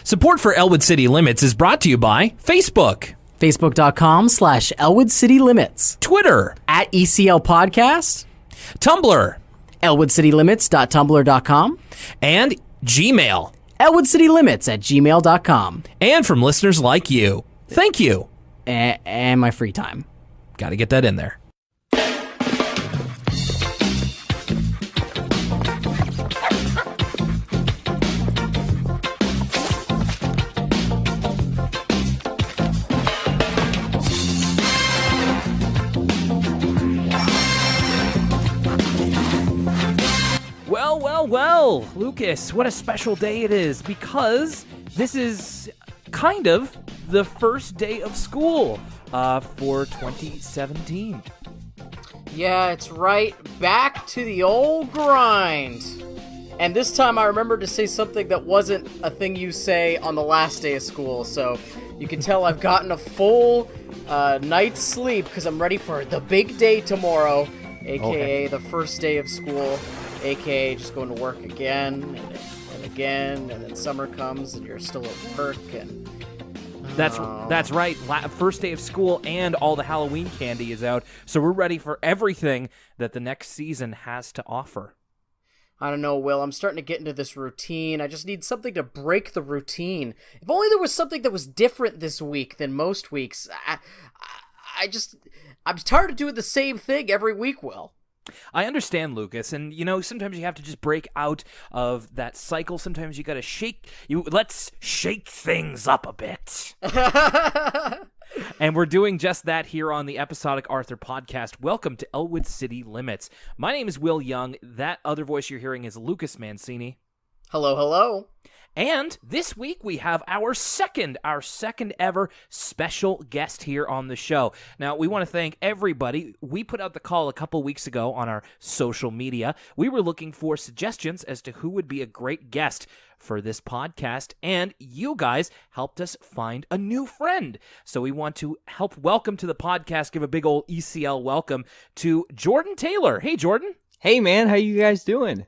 Support for Elwood City Limits is brought to you by Facebook, Facebook.com/Elwood City Limits, Twitter, @ECL Podcast, Tumblr, ElwoodCityLimits.tumblr.com, and Gmail. ElwoodCityLimits@gmail.com. And from listeners like you. Thank you. And my free time. Got to get that in there. Well, Lucas, what a special day it is, because this is kind of the first day of school for 2017. Yeah, it's right. Back to the old grind. And this time I remembered to say something that wasn't a thing you say on the last day of school, so you can tell I've gotten a full night's sleep because I'm ready for the big day tomorrow, aka the first day of school. AKA just going to work again and again, and then summer comes and you're still at work. And that's right. First day of school and all the Halloween candy is out, so we're ready for everything that the next season has to offer. I don't know, Will. I'm starting to get into this routine. I just need something to break the routine. If only there was something that was different this week than most weeks. I'm tired of doing the same thing every week, Will. I understand, Lucas, and sometimes you have to just break out of that cycle. Sometimes you gotta let's shake things up a bit. And we're doing just that here on the Episodic Arthur podcast. Welcome to Elwood City Limits. My name is Will Young. That other voice you're hearing is Lucas Mancini. Hello, hello. And this week we have our second ever special guest here on the show. Now, we want to thank everybody. We put out the call a couple weeks ago on our social media. We were looking for suggestions as to who would be a great guest for this podcast, and you guys helped us find a new friend. So we want to help welcome to the podcast, give a big old ECL welcome to Jordan Taylor. Hey, Jordan. Hey, man. How you guys doing?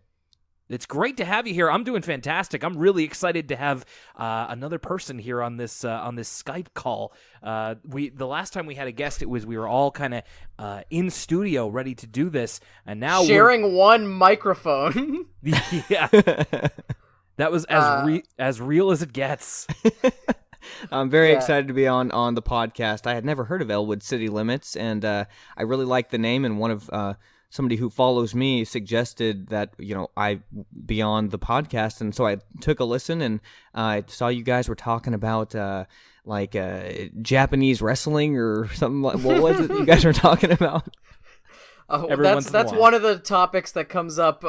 It's great to have you here. I'm doing fantastic. I'm really excited to have another person here on this Skype call. The last time we had a guest, we were all kind of in studio, ready to do this, and now sharing one microphone. Yeah, that was as real as it gets. I'm very excited to be on the podcast. I had never heard of Elwood City Limits, and I really like the name. And one of somebody who follows me suggested that, I be on the podcast. And so I took a listen, and I saw you guys were talking about Japanese wrestling or something. What was it you guys were talking about? That's one of the topics that comes up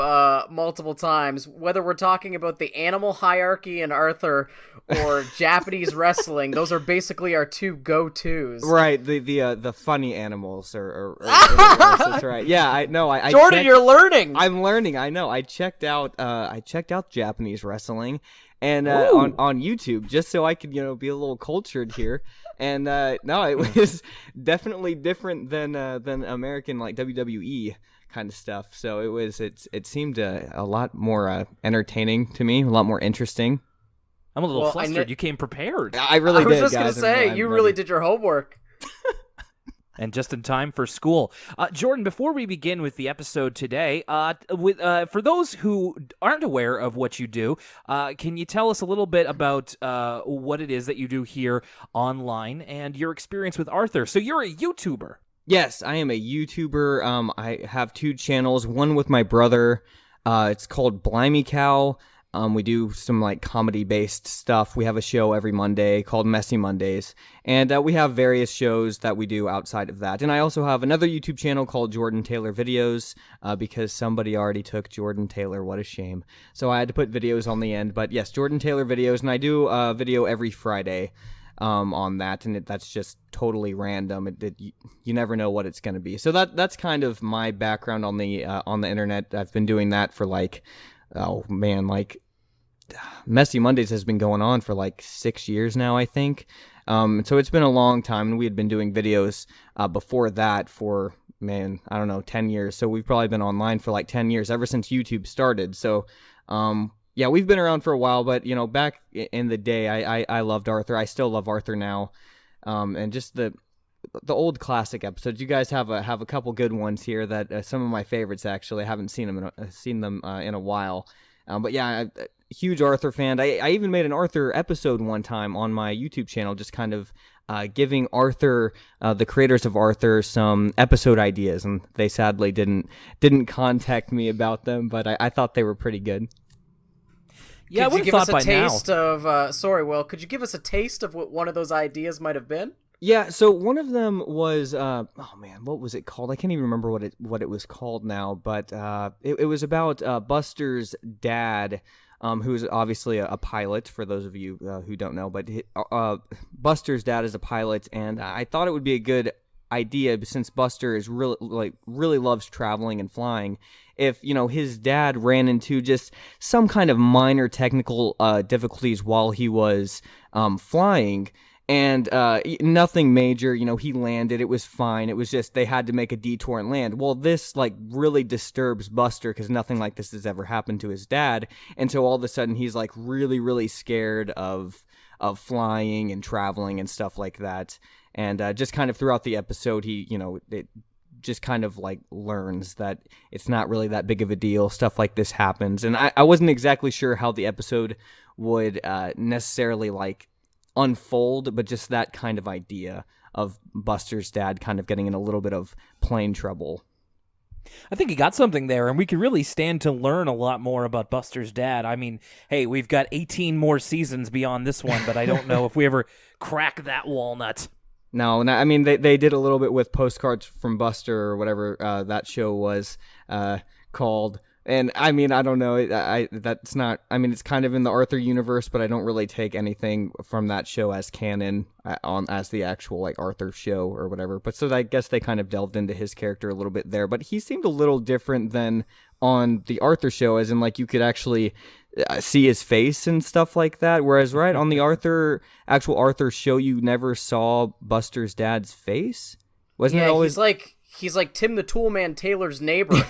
multiple times, whether we're talking about the animal hierarchy in Arthur or Japanese wrestling. Those are basically our two go-tos. Right, the funny animals or that's right. Yeah, I know. Jordan, you're learning. I'm learning. I know. I checked out Japanese wrestling and on YouTube just so I could be a little cultured here. And no, it was definitely different than American WWE kind of stuff. So it seemed a lot more entertaining to me, a lot more interesting. I'm a little flustered. You came prepared. I really did. I was just gonna say you really did your homework. And just in time for school. Jordan, before we begin with the episode today, for those who aren't aware of what you do, can you tell us a little bit about what it is that you do here online and your experience with Arthur? So you're a YouTuber. Yes, I am a YouTuber. I have two channels, one with my brother. It's called Blimey Cow. We do some comedy-based stuff. We have a show every Monday called Messy Mondays, and we have various shows that we do outside of that. And I also have another YouTube channel called Jordan Taylor Videos, because somebody already took Jordan Taylor. What a shame. So I had to put videos on the end. But yes, Jordan Taylor Videos, and I do a video every Friday on that, and that's just totally random. You never know what it's going to be. So that's kind of my background on the internet. I've been doing that for Messy Mondays has been going on for 6 years now, I think. So it's been a long time, and we had been doing videos before that for, 10 years. So we've probably been online for 10 years, ever since YouTube started. So, Yeah, we've been around for a while, but back in the day, I loved Arthur. I still love Arthur now, and just the old classic episodes. You guys have a couple good ones here that some of my favorites actually. I haven't seen them in a while, but yeah, huge Arthur fan. I even made an Arthur episode one time on my YouTube channel, just kind of giving Arthur, the creators of Arthur, some episode ideas, and they sadly didn't contact me about them, but I thought they were pretty good. Yeah, could you give us a taste now. of? Sorry, Will. Could you give us a taste of what one of those ideas might have been? Yeah, so one of them was oh man, what was it called? I can't even remember what it was called now, but it was about Buster's dad, who is obviously a pilot, for those of you who don't know, but Buster's dad is a pilot, and I thought it would be a good idea, since Buster is really loves traveling and flying, if his dad ran into just some kind of minor technical difficulties while he was flying. And nothing major, he landed, it was fine. It was just they had to make a detour and land. Well, this really disturbs Buster, because nothing like this has ever happened to his dad. And so all of a sudden he's really, really scared of flying and traveling and stuff like that. And just kind of throughout the episode, he, it just kind of learns that it's not really that big of a deal. Stuff like this happens. And I wasn't exactly sure how the episode would necessarily unfold, but just that kind of idea of Buster's dad kind of getting in a little bit of plane trouble. I think he got something there, and we could really stand to learn a lot more about Buster's dad. I mean, hey, we've got 18 more seasons beyond this one, but I don't know if we ever crack that walnut. No, I mean, they did a little bit with Postcards from Buster, or whatever that show was called. And I mean, I don't know. That's not. I mean, it's kind of in the Arthur universe, but I don't really take anything from that show as canon as the actual Arthur show or whatever. But so I guess they kind of delved into his character a little bit there. But he seemed a little different than on the Arthur show, as in you could actually see his face and stuff like that. Whereas on the actual Arthur show, you never saw Buster's dad's face. Wasn't it always he's like Tim the Toolman Taylor's neighbor.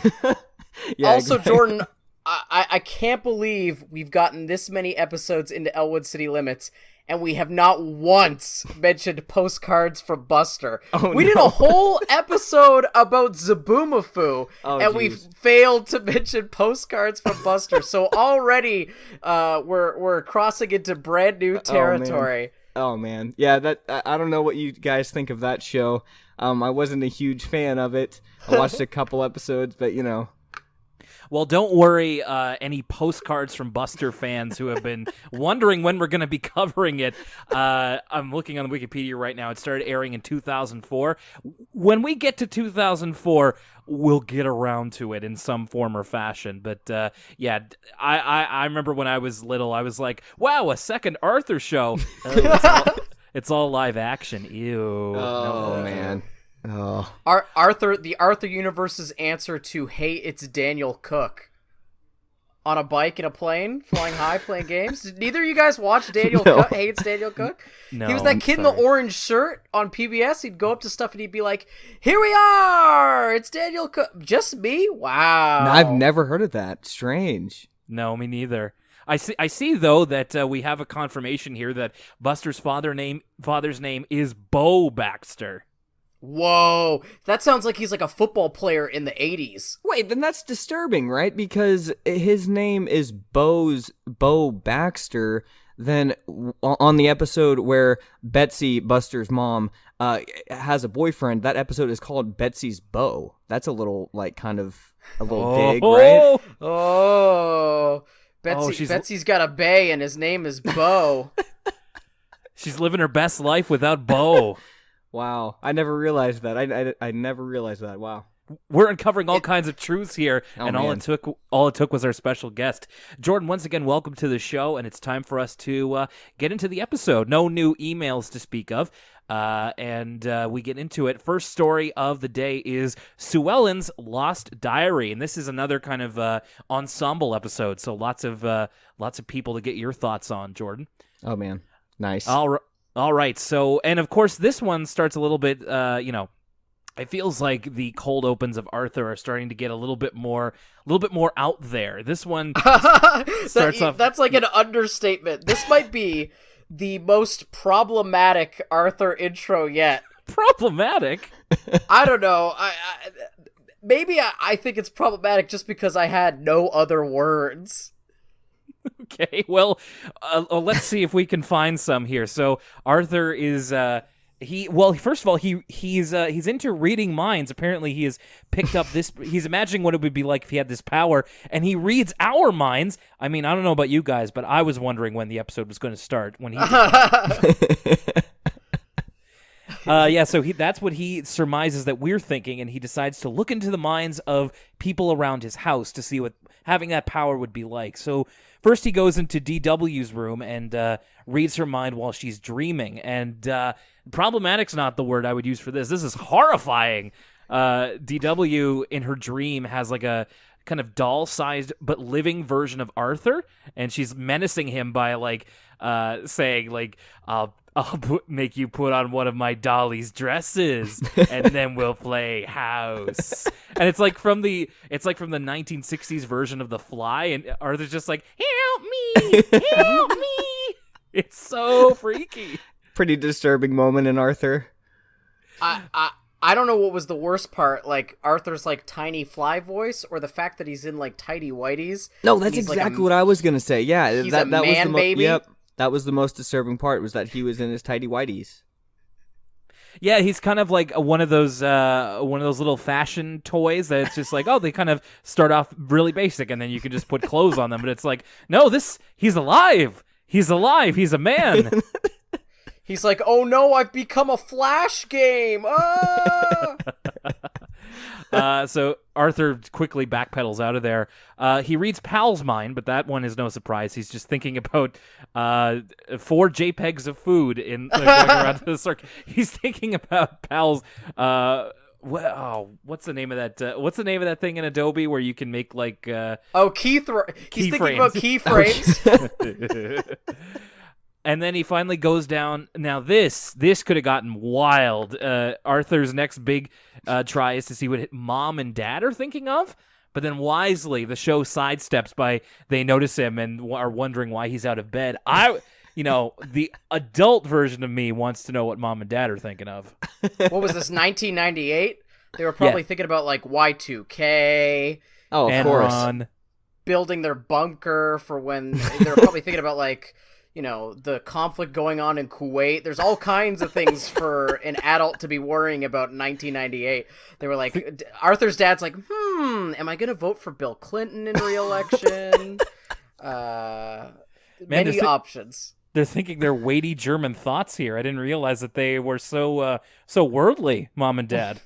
Yeah, also, exactly. Jordan, I can't believe we've gotten this many episodes into Elwood City Limits, and we have not once mentioned Postcards from Buster. We did a whole episode about Zaboomafoo, and we've failed to mention Postcards from Buster. So already we're crossing into brand new territory. Oh man. Yeah, I don't know what you guys think of that show. I wasn't a huge fan of it. I watched a couple episodes, but Well, don't worry, any Postcards from Buster fans who have been wondering when we're going to be covering it. I'm looking on Wikipedia right now. It started airing in 2004. When we get to 2004, we'll get around to it in some form or fashion. But yeah, I remember when I was little, I was like, wow, a second Arthur show. It's all live action. Ew. Oh, man. Oh. The Arthur universe's answer to Hey, It's Daniel Cook. On a bike in a plane, flying high, playing games. Did neither of you guys watch Daniel Cook? Hey, It's Daniel Cook? No, he was that kid in the orange shirt on PBS. He'd go up to stuff and he'd be like, here we are! It's Daniel Cook. Just me? Wow. No, I've never heard of that. Strange. No, me neither. I see though that we have a confirmation here that Buster's father's name is Bo Baxter. Whoa, that sounds like he's like a football player in the 80s. Wait, then that's disturbing, right? Because his name is Bo Baxter. Then on the episode where Betsy, Buster's mom, has a boyfriend, that episode is called Betsy's Beau. That's a little kind of a little dig, right? Oh, Betsy's got a bae and his name is Bo. She's living her best life without Bo. Wow, I never realized that. I never realized that. Wow. We're uncovering all kinds of truths here, and man. all it took was our special guest. Jordan, once again, welcome to the show, and it's time for us to get into the episode. No new emails to speak of, and we get into it. First story of the day is Sue Ellen's Lost Diary, and this is another kind of ensemble episode, so lots of people to get your thoughts on, Jordan. Oh, man. Nice. All right, so, and of course, this one starts a little bit, It feels like the cold opens of Arthur are starting to get a little bit more out there. This one starts off. That's like an understatement. This might be the most problematic Arthur intro yet. Problematic? I don't know. Maybe I think it's problematic just because I had no other words. Okay, well, let's see if we can find some here. So Arthur is first of all, he's into reading minds. Apparently, he has picked up this. He's imagining what it would be like if he had this power, and he reads our minds. I mean, I don't know about you guys, but I was wondering when the episode was going to start when he. So that's what he surmises that we're thinking, and he decides to look into the minds of people around his house to see what having that power would be like. So first he goes into DW's room and reads her mind while she's dreaming, and problematic's not the word I would use for this. This is horrifying. DW in her dream has like a kind of doll-sized but living version of Arthur, and she's menacing him by saying I'll make you put on one of my dolly's dresses, and then we'll play house. And it's like from the 1960s version of The Fly, and Arthur's just like, help me, help me. It's so freaky. Pretty disturbing moment in Arthur. I don't know what was the worst part, like Arthur's like tiny fly voice, or the fact that he's in like tidy whities. No, that's exactly what I was gonna say. Yeah, he's that a man was the baby. Yep. That was the most disturbing part, was that he was in his tidy whities. Yeah, he's kind of like one of those little fashion toys that it's just like, oh, they kind of start off really basic, and then you can just put clothes on them. But it's like, no, he's alive. He's alive. He's a man. He's like, oh no, I've become a Flash game. So Arthur quickly backpedals out of there. He reads Pal's mind, but that one is no surprise. He's just thinking about 4 JPEGs of food in going around the circle. He's thinking about Pal's. What's the name of that? What's the name of that thing in Adobe where you can make like? He's thinking about keyframes. And then he finally goes down. Now this could have gotten wild. Arthur's next big try is to see what mom and dad are thinking of. But then wisely, the show sidesteps by they notice him and are wondering why he's out of bed. The adult version of me wants to know what mom and dad are thinking of. What was this, 1998? They were probably thinking about like Y2K. Oh, of course. Building their bunker for when they were probably thinking about like, the conflict going on in Kuwait. There's all kinds of things for an adult to be worrying about in 1998. They were like, Arthur's dad's like, am I going to vote for Bill Clinton in re-election? Many options. They're thinking their weighty German thoughts here. I didn't realize that they were so worldly, mom and dad.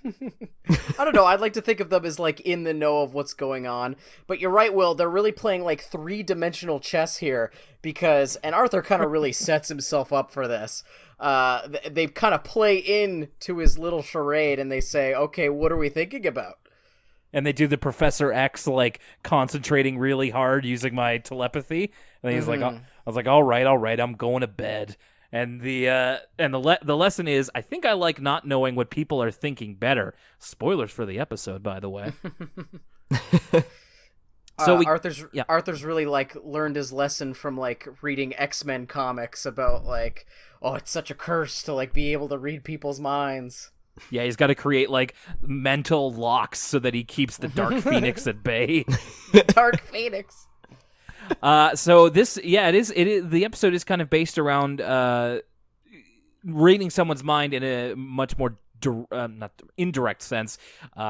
I don't know. I'd like to think of them as like in the know of what's going on. But you're right, Will. They're really playing like 3-dimensional chess here and Arthur kind of really sets himself up for this. They kind of play into his little charade and they say, okay, what are we thinking about? And they do the Professor X, like, concentrating really hard using my telepathy. And he's like, I was like, all right, I'm going to bed. And the lesson is, I think I like not knowing what people are thinking better. Spoilers for the episode, by the way. Arthur's really like learned his lesson from like reading X-Men comics about like, oh, it's such a curse to like be able to read people's minds. Yeah, he's got to create like mental locks so that he keeps the Dark Phoenix at bay. Dark Phoenix. So this, it is. The episode is kind of based around reading someone's mind in a much more not indirect sense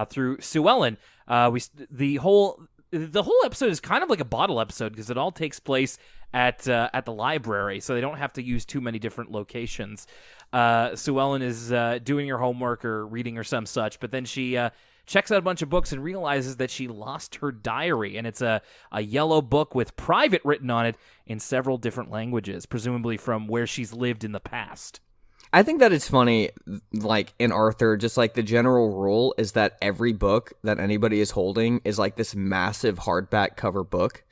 through Sue Ellen. The whole episode is kind of like a bottle episode because it all takes place at the library, so they don't have to use too many different locations. Sue Ellen is doing her homework or reading or some such, but then she checks out a bunch of books and realizes that she lost her diary, and it's a yellow book with private written on it in several different languages, presumably from where she's lived in the past. I think that it's funny, like, in Arthur, just, like, the general rule is that every book that anybody is holding is, like, this massive hardback cover book.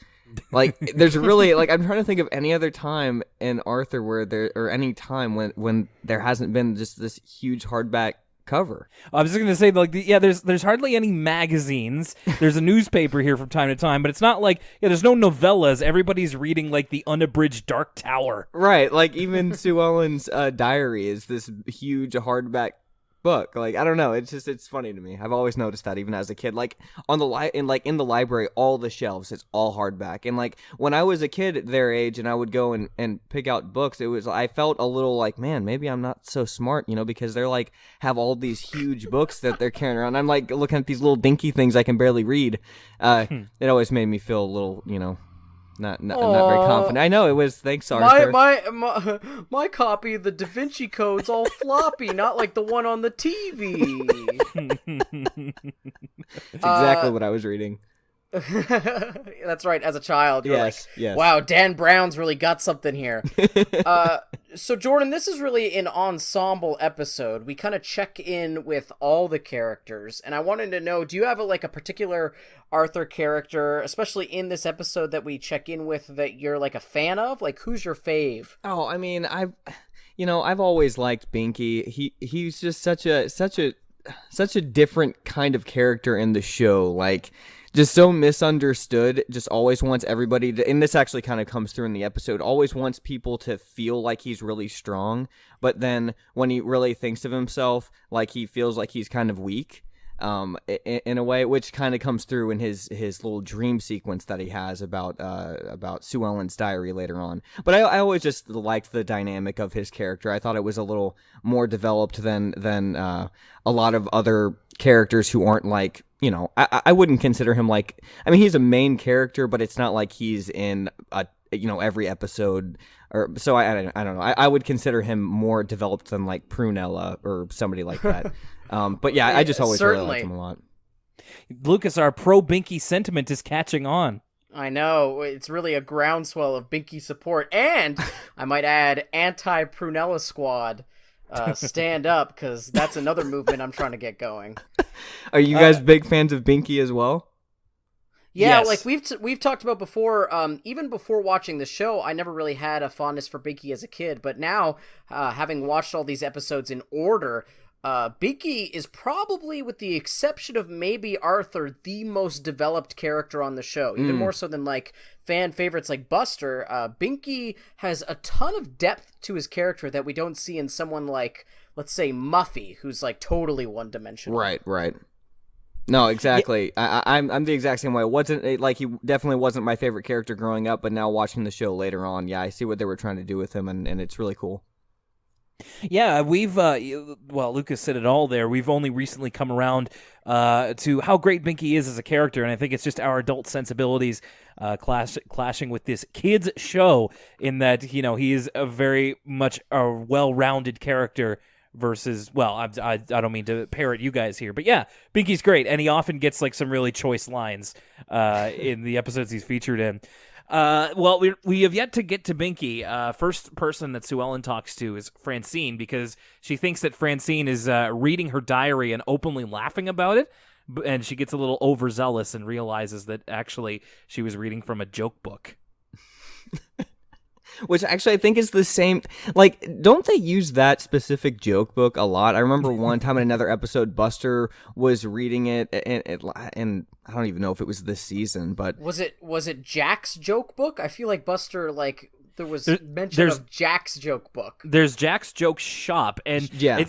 Like, there's really, like, I'm trying to think of any other time in Arthur or any time when there hasn't been just this huge hardback cover. I was just gonna say, like, there's hardly any magazines. There's a newspaper here from time to time, but it's not like, there's no novellas. Everybody's reading like the unabridged Dark Tower. Right, like even Sue Ellen's diary is this huge hardback book. Like, I don't know, it's funny to me. I've always noticed that even as a kid, like on the in the library, all the shelves, it's all hardback. And like when I was a kid their age and I would go and pick out books, I felt a little like, man, maybe I'm not so smart, because they're like have all these huge books that they're carrying around. I'm like looking at these little dinky things I can barely read. It always made me feel a little, not very confident. I know it was. Thanks, Arthur. My copy of the Da Vinci Code's all floppy, not like the one on the TV. That's exactly what I was reading. That's right. As a child, you're yes. wow, Dan Brown's really got something here. So Jordan, this is really an ensemble episode. We kind of check in with all the characters, and I wanted to know, do you have a particular Arthur character, especially in this episode, that we check in with that you're like a fan of? Like, who's your fave? Oh, I mean, I've always liked Binky. He's just such a different kind of character in the show. Like, just so misunderstood, just always wants everybody to, and this actually kind of comes through in the episode, always wants people to feel like he's really strong, but then when he really thinks of himself, like he feels like he's kind of weak, in a way, which kind of comes through in his little dream sequence that he has about Sue Ellen's diary later on. But I always just liked the dynamic of his character. I thought it was a little more developed than a lot of other characters who aren't like, I wouldn't consider him like, I mean, he's a main character, but it's not like he's in every episode, or so I don't know. I would consider him more developed than like Prunella or somebody like that. But yeah, I just always really liked him a lot. Lucas, our pro Binky sentiment is catching on. I know, it's really a groundswell of Binky support, and I might add, anti-Prunella squad. Stand up, because that's another movement I'm trying to get going. Are you guys big fans of Binky as well? Yeah, yes. Like we've talked about before, even before watching the show, I never really had a fondness for Binky as a kid, but now, having watched all these episodes in order, Binky is probably, with the exception of maybe Arthur, the most developed character on the show, even more so than like fan favorites like Buster. Binky has a ton of depth to his character that we don't see in someone like, let's say, Muffy, who's like totally one-dimensional. Right. No, exactly. Yeah. I'm the exact same way. He definitely wasn't my favorite character growing up, but now watching the show later on, yeah, I see what they were trying to do with him, and it's really cool. Yeah, we've, Lucas said it all there. We've only recently come around to how great Binky is as a character, and I think it's just our adult sensibilities clashing with this kid's show in that, he is a very much a well-rounded character versus, I don't mean to parrot you guys here, but yeah, Binky's great, and he often gets like some really choice lines in the episodes he's featured in. We have yet to get to Binky. First person that Sue Ellen talks to is Francine, because she thinks that Francine is reading her diary and openly laughing about it, and she gets a little overzealous and realizes that actually she was reading from a joke book. Which actually I think is the same. Like, don't they use that specific joke book a lot? I remember one time in another episode, Buster was reading it, and I don't even know if it was this season, but was it Jack's joke book? I feel like Buster, like, there was mention of Jack's joke book. There's Jack's joke shop, and yeah.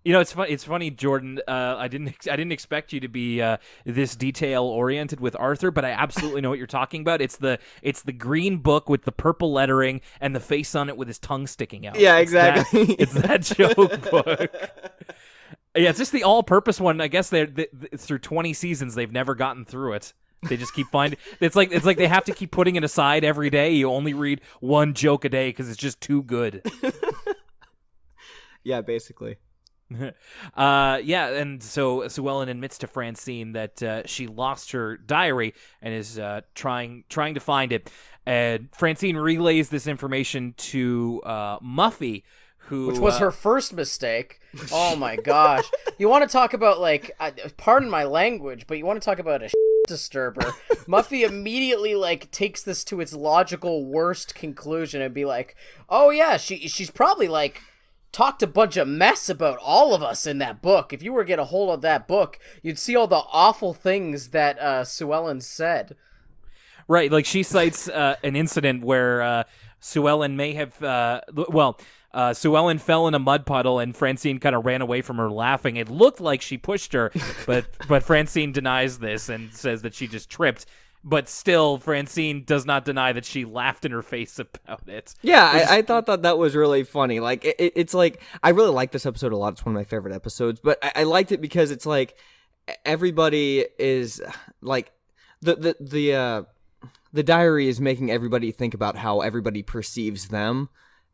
It's funny, Jordan. I didn't expect you to be this detail oriented with Arthur, but I absolutely know what you're talking about. It's the green book with the purple lettering and the face on it with his tongue sticking out. Yeah, exactly. It's that joke book. Yeah, it's just the all-purpose one. I guess they're through 20 seasons, they've never gotten through it. They just keep finding. It's like they have to keep putting it aside every day. You only read one joke a day because it's just too good. Yeah, basically. And so Sue Ellen admits to Francine that she lost her diary and is trying to find it. And Francine relays this information to Muffy, which was her first mistake. Oh my gosh! You want to talk about, like, pardon my language, but you want to talk about a disturber. Muffy immediately, like, takes this to its logical worst conclusion and be like, oh yeah, she's probably like talked a bunch of mess about all of us in that book. If you were to get a hold of that book, you'd see all the awful things that Sue Ellen said. Right, like she cites an incident where Sue Ellen may have, Sue Ellen fell in a mud puddle and Francine kind of ran away from her laughing. It looked like she pushed her, but Francine denies this and says that she just tripped. But still, Francine does not deny that she laughed in her face about it. Yeah, I thought that was really funny. Like, it's like, I really like this episode a lot. It's one of my favorite episodes. But I liked it because it's like, everybody is, like, the diary is making everybody think about how everybody perceives them.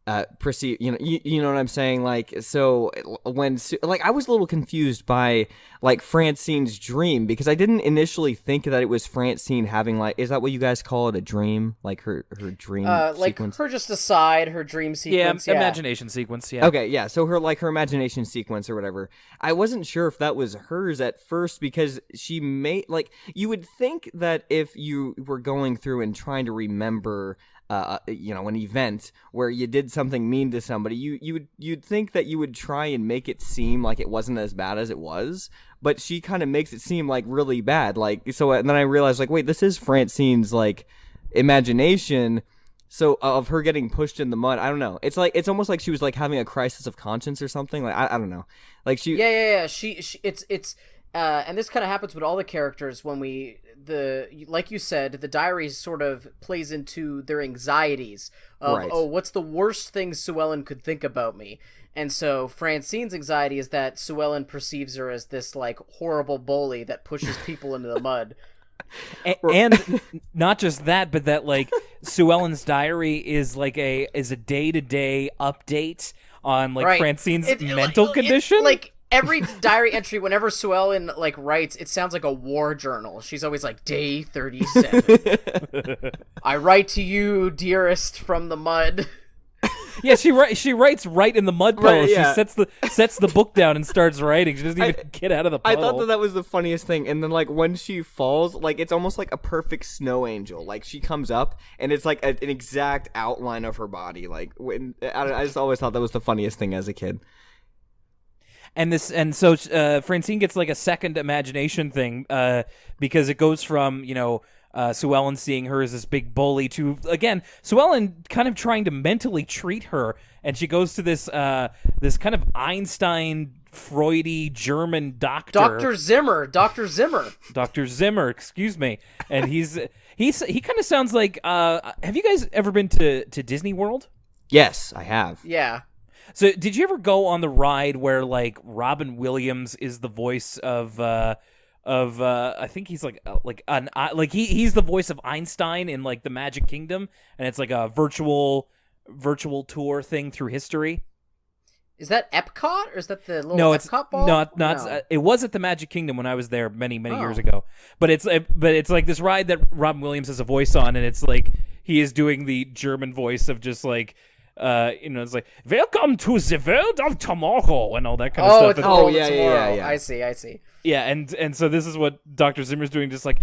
You know what I'm saying? Like, so when, like, I was a little confused by, like, Francine's dream, because I didn't initially think that it was Francine having, like, is that what you guys call it, a dream? Like, her dream like, sequence? her just aside, her dream sequence. Yeah, imagination sequence, yeah. Okay, yeah, so her imagination sequence or whatever. I wasn't sure if that was hers at first, because she made, like, you would think that if you were going through and trying to remember an event where you did something mean to somebody, you'd think that you would try and make it seem like it wasn't as bad as it was, but she kind of makes it seem like really bad. Like, so, and then I realized, like, wait, this is Francine's, like, imagination. So of her getting pushed in the mud, I don't know. It's like, it's almost like she was like having a crisis of conscience or something. Like, I don't know. Like she. Yeah. And this kind of happens with all the characters when like you said, the diary sort of plays into their anxieties of, right. Oh, what's the worst thing Sue Ellen could think about me? And so Francine's anxiety is that Sue Ellen perceives her as this, like, horrible bully that pushes people into the mud. And not just that, but that, like, Sue Ellen's diary is like a day-to-day update on, like, right. Francine's mental condition. Like, every diary entry, whenever Sue Ellen, like, writes, it sounds like a war journal. She's always like, day 37. I write to you, dearest, from the mud. Yeah, she writes right in the mud puddle. Right, yeah. She sets the book down and starts writing. She doesn't even get out of the puddle. I thought that was the funniest thing. And then, like, when she falls, like, it's almost like a perfect snow angel. Like, she comes up and it's like an exact outline of her body. Like, I just always thought that was the funniest thing as a kid. And so Francine gets, like, a second imagination thing because it goes from, Sue Ellen seeing her as this big bully to, again, Sue Ellen kind of trying to mentally treat her, and she goes to this kind of Einstein, Freudy German doctor. Dr. Zimmer, excuse me. And he kind of sounds like, have you guys ever been to Disney World? Yes, I have. Yeah. So did you ever go on the ride where, like, Robin Williams is the voice of I think he's he's the voice of Einstein in, like, the Magic Kingdom, and it's like a virtual tour thing through history. Is that Epcot, or is that the little Epcot ball? No. It was at the Magic Kingdom when I was there many years ago. But it's like this ride that Robin Williams has a voice on, and it's like he is doing the German voice of just, like, it's like, welcome to the world of tomorrow, and all that kind of stuff. Oh, yeah. I see. Yeah, and so this is what Dr. Zimmer's doing, just like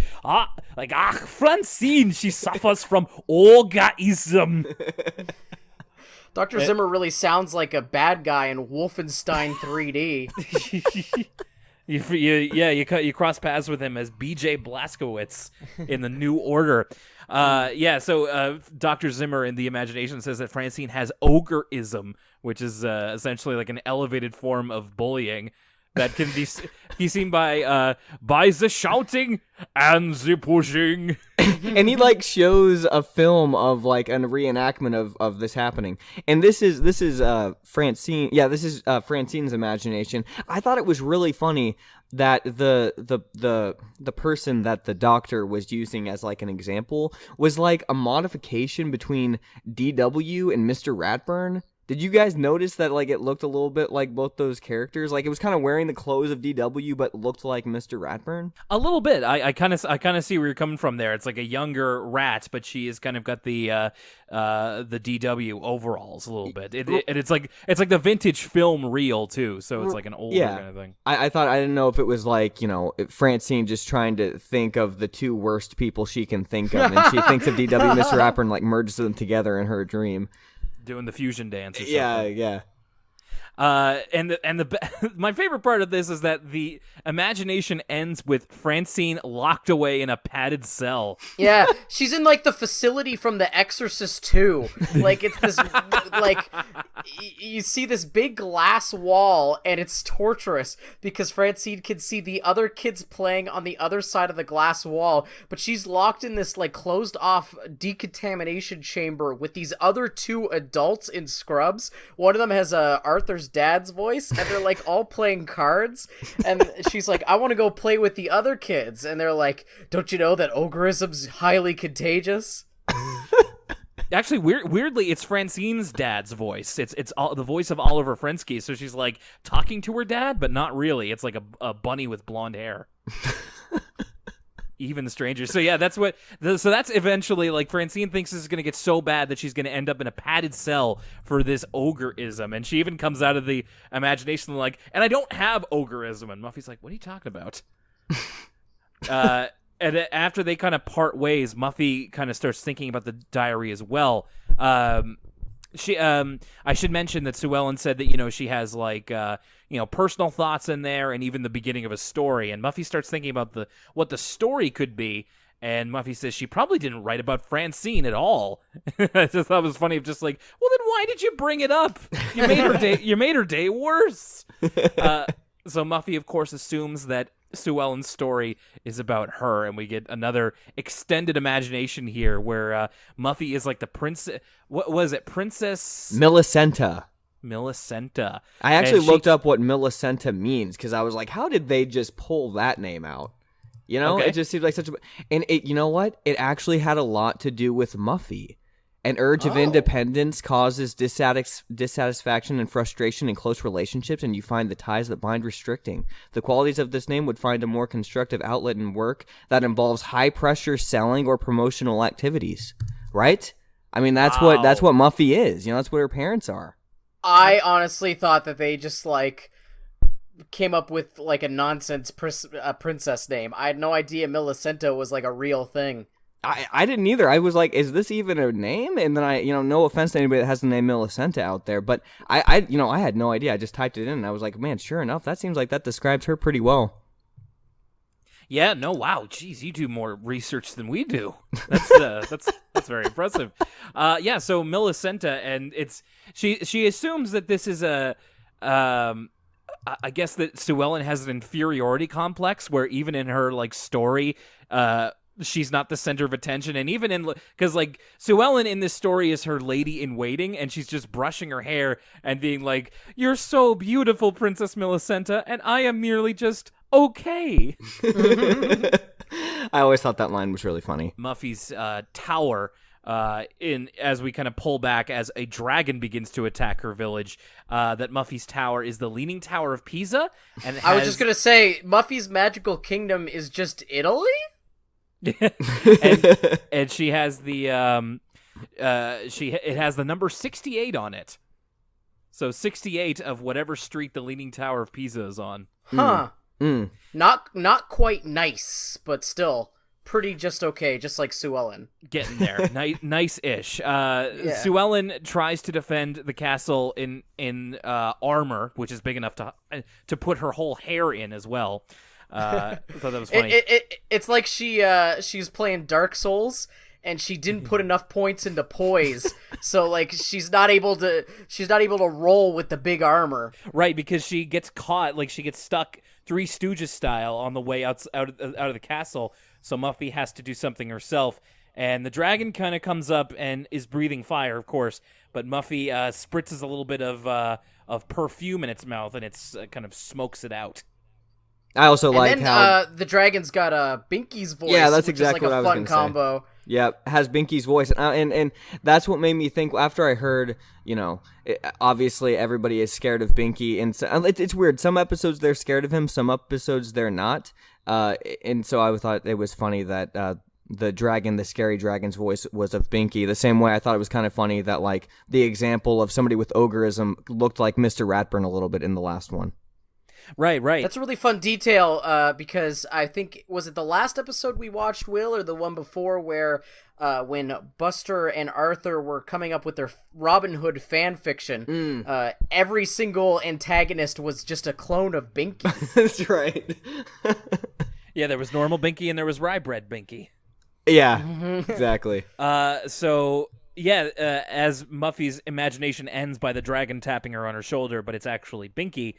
Francine, she suffers from orgasm. Dr. Zimmer really sounds like a bad guy in Wolfenstein 3D. You cross paths with him as B.J. Blazkowicz in the New Order. So Dr. Zimmer in the Imagination says that Francine has ogreism, which is essentially like an elevated form of bullying that can be seen by the shouting and the pushing. And he, like, shows a film of, like, a reenactment of this happening. And this is Francine. Yeah, this is Francine's imagination. I thought it was really funny that the person that the doctor was using as, like, an example was, like, a modification between DW and Mr. Ratburn. Did you guys notice that, like, it looked a little bit like both those characters? Like, it was kind of wearing the clothes of DW, but looked like Mr. Ratburn? A little bit. I kind of see where you're coming from there. It's like a younger Rat, but she has kind of got the DW overalls a little bit. It's like the vintage film reel too, so it's like an older kind of thing. I didn't know if it was like, Francine just trying to think of the two worst people she can think of, and she thinks of DW and Mr. Ratburn, like, merges them together in her dream. Doing the fusion dance or something. Yeah. My favorite part of this is that the imagination ends with Francine locked away in a padded cell. Yeah, she's in like the facility from The Exorcist 2. Like it's this like you see this big glass wall, and it's torturous because Francine can see the other kids playing on the other side of the glass wall, but she's locked in this like closed off decontamination chamber with these other two adults in scrubs. One of them has Arthur's dad's voice, and they're like all playing cards, and she's like, I want to go play with the other kids, and they're like, don't you know that ogreism's highly contagious? Actually, weirdly, it's Francine's dad's voice. It's all, the voice of Oliver Frensky. So she's like talking to her dad, but not really. It's like a bunny with blonde hair. Even stranger. So yeah, that's eventually like Francine thinks this is going to get so bad that she's going to end up in a padded cell for this ogreism. And she even comes out of the imagination like, and I don't have ogreism. And Muffy's like, what are you talking about? And after they kind of part ways, Muffy kind of starts thinking about the diary as well. I should mention that Sue Ellen said that, you know, she has like, personal thoughts in there and even the beginning of a story. And Muffy starts thinking about what the story could be. And Muffy says she probably didn't write about Francine at all. I just thought it was funny. Just like, well, then why did you bring it up? You made her day worse. So Muffy, of course, assumes that Sue Ellen's story is about her, and we get another extended imagination here where Muffy is like the princess. What was it, Princess Millicenta. I actually looked up what Millicenta means because I was like, how did they just pull that name out? You know, okay. It just seems like such a... And you know what? It actually had a lot to do with Muffy. An urge of independence causes dissatisfaction and frustration in close relationships, and you find the ties that bind restricting. The qualities of this name would find a more constructive outlet in work that involves high-pressure selling or promotional activities. Right? I mean, that's what Muffy is. You know, that's what her parents are. I honestly thought that they just, like, came up with, like, a nonsense princess name. I had no idea Millicenta was, like, a real thing. I didn't either. I was like, is this even a name? And then no offense to anybody that has the name Millicenta out there, but I had no idea. I just typed it in and I was like, man, sure enough, that seems like that describes her pretty well. Yeah, no, wow, geez, you do more research than we do. That's very impressive. So Millicenta, and she assumes that this is I guess that Sue Ellen has an inferiority complex where even in her like story, she's not the center of attention, and even because like Sue Ellen in this story is her lady in waiting, and she's just brushing her hair and being like, "You're so beautiful, Princess Millicenta, and I am merely just okay." I always thought that line was really funny. Muffy's tower. As we kind of pull back as a dragon begins to attack her village, that Muffy's tower is the Leaning Tower of Pisa, and I was just gonna say Muffy's magical kingdom is just Italy. and she has the it has the number 68 on it. So 68 of whatever street the Leaning Tower of Pisa is on. Huh. Not quite nice, but still pretty just okay, just like Sue Ellen. Getting there. Nice-ish. Yeah. Sue Ellen tries to defend the castle in armor, which is big enough to put her whole hair in as well. I thought that was funny. It's like she's playing Dark Souls and she didn't put enough points into poise, so like she's not able to roll with the big armor. Right, because she gets caught, like she gets stuck Three Stooges style on the way out of the castle. So Muffy has to do something herself, and the dragon kind of comes up and is breathing fire, of course. But Muffy spritzes a little bit of perfume in its mouth, and it's kind of smokes it out. I also like how the dragon's got Binky's voice. Yeah, that's which exactly is like what I a was fun going to combo. say. Yeah, has Binky's voice, and that's what made me think. After I heard, obviously everybody is scared of Binky, and so, it's weird. Some episodes they're scared of him, some episodes they're not. And so I thought it was funny that the scary dragon's voice was of Binky. The same way I thought it was kind of funny that the example of somebody with ogreism looked like Mr. Ratburn a little bit in the last one. Right. That's a really fun detail because I think, was it the last episode we watched, Will, or the one before, where when Buster and Arthur were coming up with their Robin Hood fan fiction, every single antagonist was just a clone of Binky. That's right. Yeah, there was normal Binky and there was rye bread Binky. Yeah, exactly. So yeah, as Muffy's imagination ends by the dragon tapping her on her shoulder, but it's actually Binky.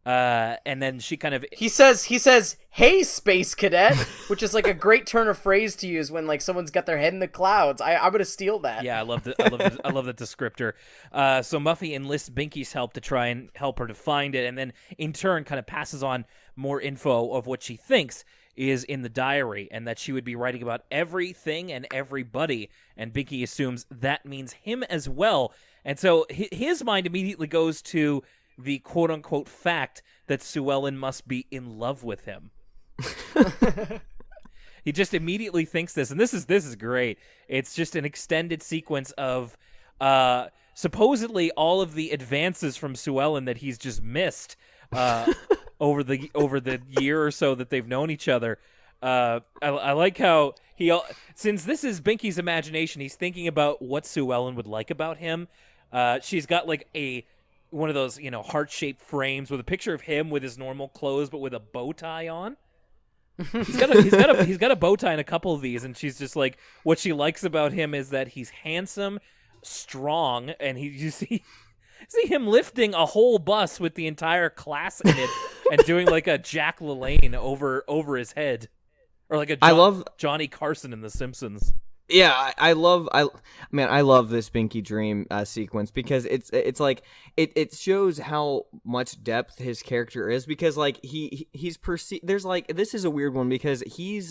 And then she kind of he says, "Hey, space cadet," which is like a great turn of phrase to use when like someone's got their head in the clouds. I'm gonna steal that. Yeah, I love that descriptor. So Muffy enlists Binky's help to try and help her to find it, and then in turn kind of passes on more info of what she thinks is in the diary, and that she would be writing about everything and everybody. And Binky assumes that means him as well, and so his mind immediately goes to the quote-unquote fact that Sue Ellen must be in love with him. He just immediately thinks this, and this is great. It's just an extended sequence of supposedly all of the advances from Sue Ellen that he's just missed over the year or so that they've known each other. I like how since this is Binky's imagination, he's thinking about what Sue Ellen would like about him. She's got like one of those, heart-shaped frames with a picture of him with his normal clothes, but with a bow tie on. He's got a bow tie in a couple of these, and she's just like, what she likes about him is that he's handsome, strong, and you see him lifting a whole bus with the entire class in it, and doing like a Jack LaLanne over his head, or like Johnny Carson in The Simpsons. Yeah, I love this Binky Dream sequence because it's like it shows how much depth his character is, because like he's perceived. There's like, this is a weird one because he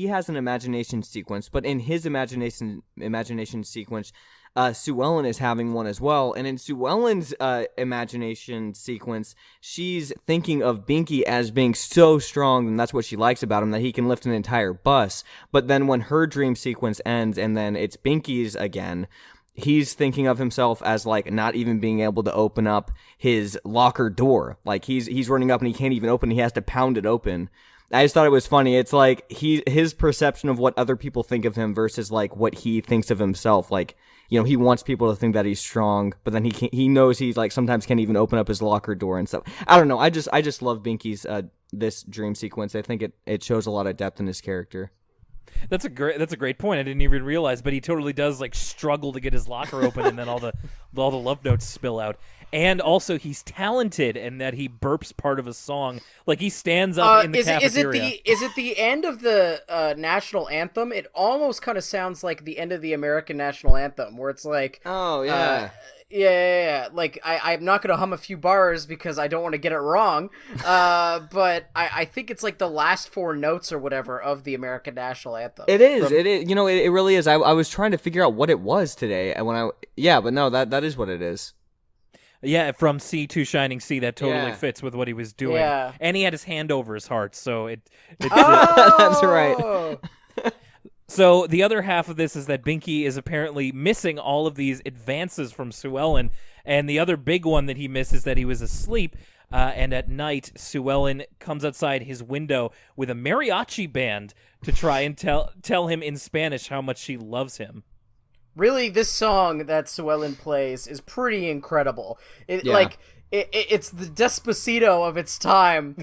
has an imagination sequence, but in his imagination sequence, Sue Ellen is having one as well, and in Sue Ellen's imagination sequence, she's thinking of Binky as being so strong, and that's what she likes about him, that he can lift an entire bus. But then when her dream sequence ends, and then it's Binky's again, he's thinking of himself as like not even being able to open up his locker door. Like he's running up and he can't even open it. He has to pound it open. I just thought it was funny. It's like his perception of what other people think of him versus like what he thinks of himself. Like, he wants people to think that he's strong, but then he knows he like sometimes can't even open up his locker door and stuff. I don't know. I just love Binky's this dream sequence. I think it shows a lot of depth in his character. That's a great point. I didn't even realize, but he totally does like struggle to get his locker open, and then all the love notes spill out. And also, he's talented in that he burps part of a song. Like he stands up in the cafeteria. Is it the end of the national anthem? It almost kind of sounds like the end of the American national anthem, where it's like, oh yeah. Yeah. Like, I'm not going to hum a few bars because I don't want to get it wrong. But I think it's like the last four notes or whatever of the American national anthem. It is. It is. It really is. I was trying to figure out what it was today. But no, that is what it is. Yeah, from Sea to Shining Sea, that totally fits with what he was doing. Yeah. And he had his hand over his heart, so That's right. So the other half of this is that Binky is apparently missing all of these advances from Sue Ellen, and the other big one that he missed is that he was asleep, and at night Sue Ellen comes outside his window with a mariachi band to try and tell him in Spanish how much she loves him. Really, this song that Sue Ellen plays is pretty incredible. It's the Despacito of its time.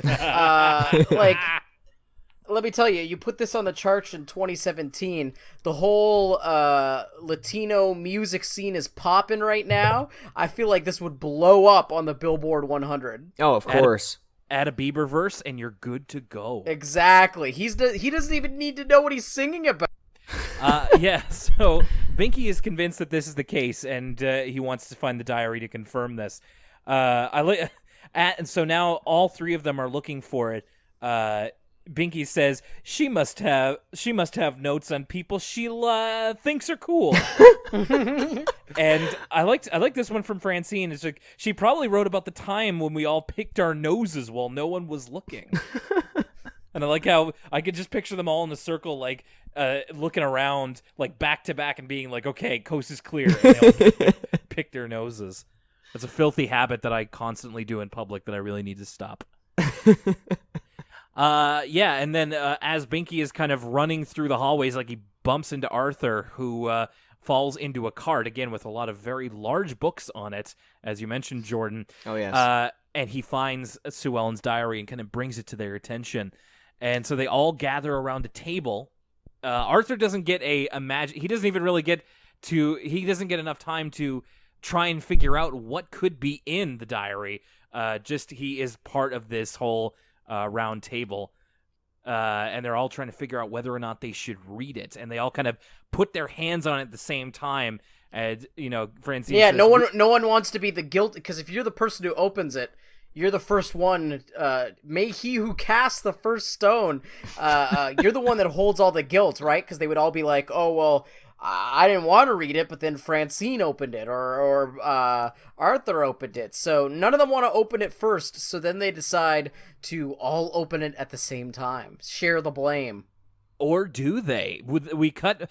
Let me tell you, you put this on the charts in 2017, the whole Latino music scene is popping right now. I feel like this would blow up on the Billboard 100. Oh, of course. Add a Bieber verse, and you're good to go. Exactly. He doesn't even need to know what he's singing about. So Binky is convinced that this is the case, and he wants to find the diary to confirm this. And so now all three of them are looking for it. Binky says she must have notes on people she thinks are cool. And I like this one from Francine. It's like, she probably wrote about the time when we all picked our noses while no one was looking. And I like how I could just picture them all in a circle, like looking around, like back to back, and being like, "Okay, coast is clear." And they all pick their noses. That's a filthy habit that I constantly do in public that I really need to stop. Yeah, and then as Binky is kind of running through the hallways, like he bumps into Arthur, who falls into a cart, again, with a lot of very large books on it, as you mentioned, Jordan. Oh, yes. And he finds Sue Ellen's diary and kind of brings it to their attention. And so they all gather around a table. Arthur doesn't get he doesn't even really he doesn't get enough time to try and figure out what could be in the diary. Just he is part of this whole round table. And they're all trying to figure out whether or not they should read it. And they all kind of put their hands on it at the same time. And, Francis. Yeah, no one wants to be the guilt, because if you're the person who opens it, you're the first one. May he who casts the first stone. You're the one that holds all the guilt, right? Because they would all be like, oh, well, I didn't want to read it, but then Francine opened it, or Arthur opened it. So none of them want to open it first. So then they decide to all open it at the same time, share the blame. Or do they? We get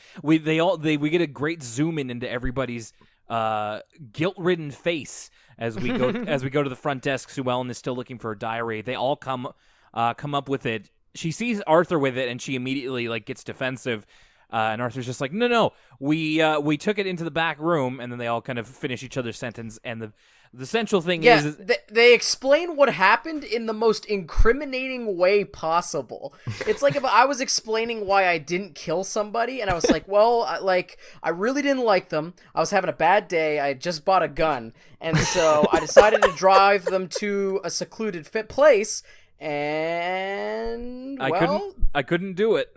a great zoom in into everybody's guilt-ridden face as we go to the front desk. Sue Ellen is still looking for a diary. They all come up with it. She sees Arthur with it, and she immediately gets defensive. And Arthur's just like, no, we took it into the back room, and then they all kind of finish each other's sentence. And the central thing is they explain what happened in the most incriminating way possible. It's like if I was explaining why I didn't kill somebody, and I was like, well, I really didn't like them. I was having a bad day. I had just bought a gun, and so I decided to drive them to a secluded place. And I couldn't do it.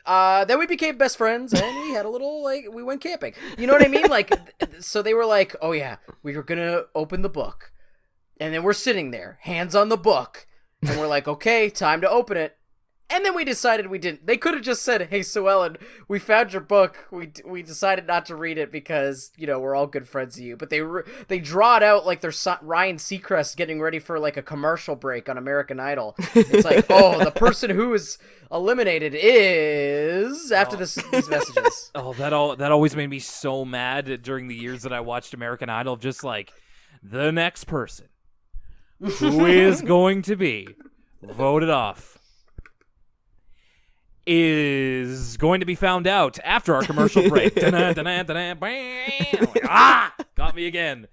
Then we became best friends, and we had a little, we went camping. You know what I mean? So they were like, oh yeah, we were gonna open the book. And then we're sitting there, hands on the book. And we're like, okay, time to open it. And then we decided we didn't. They could have just said, hey, Sue Ellen, we found your book. We decided not to read it because, we're all good friends of you. But they draw it out like they're Ryan Seacrest getting ready for a commercial break on American Idol. It's like, oh, the person who is eliminated is after these messages. Oh, that always made me so mad during the years that I watched American Idol. Just the next person who is going to be voted off is going to be found out after our commercial break. Got me again.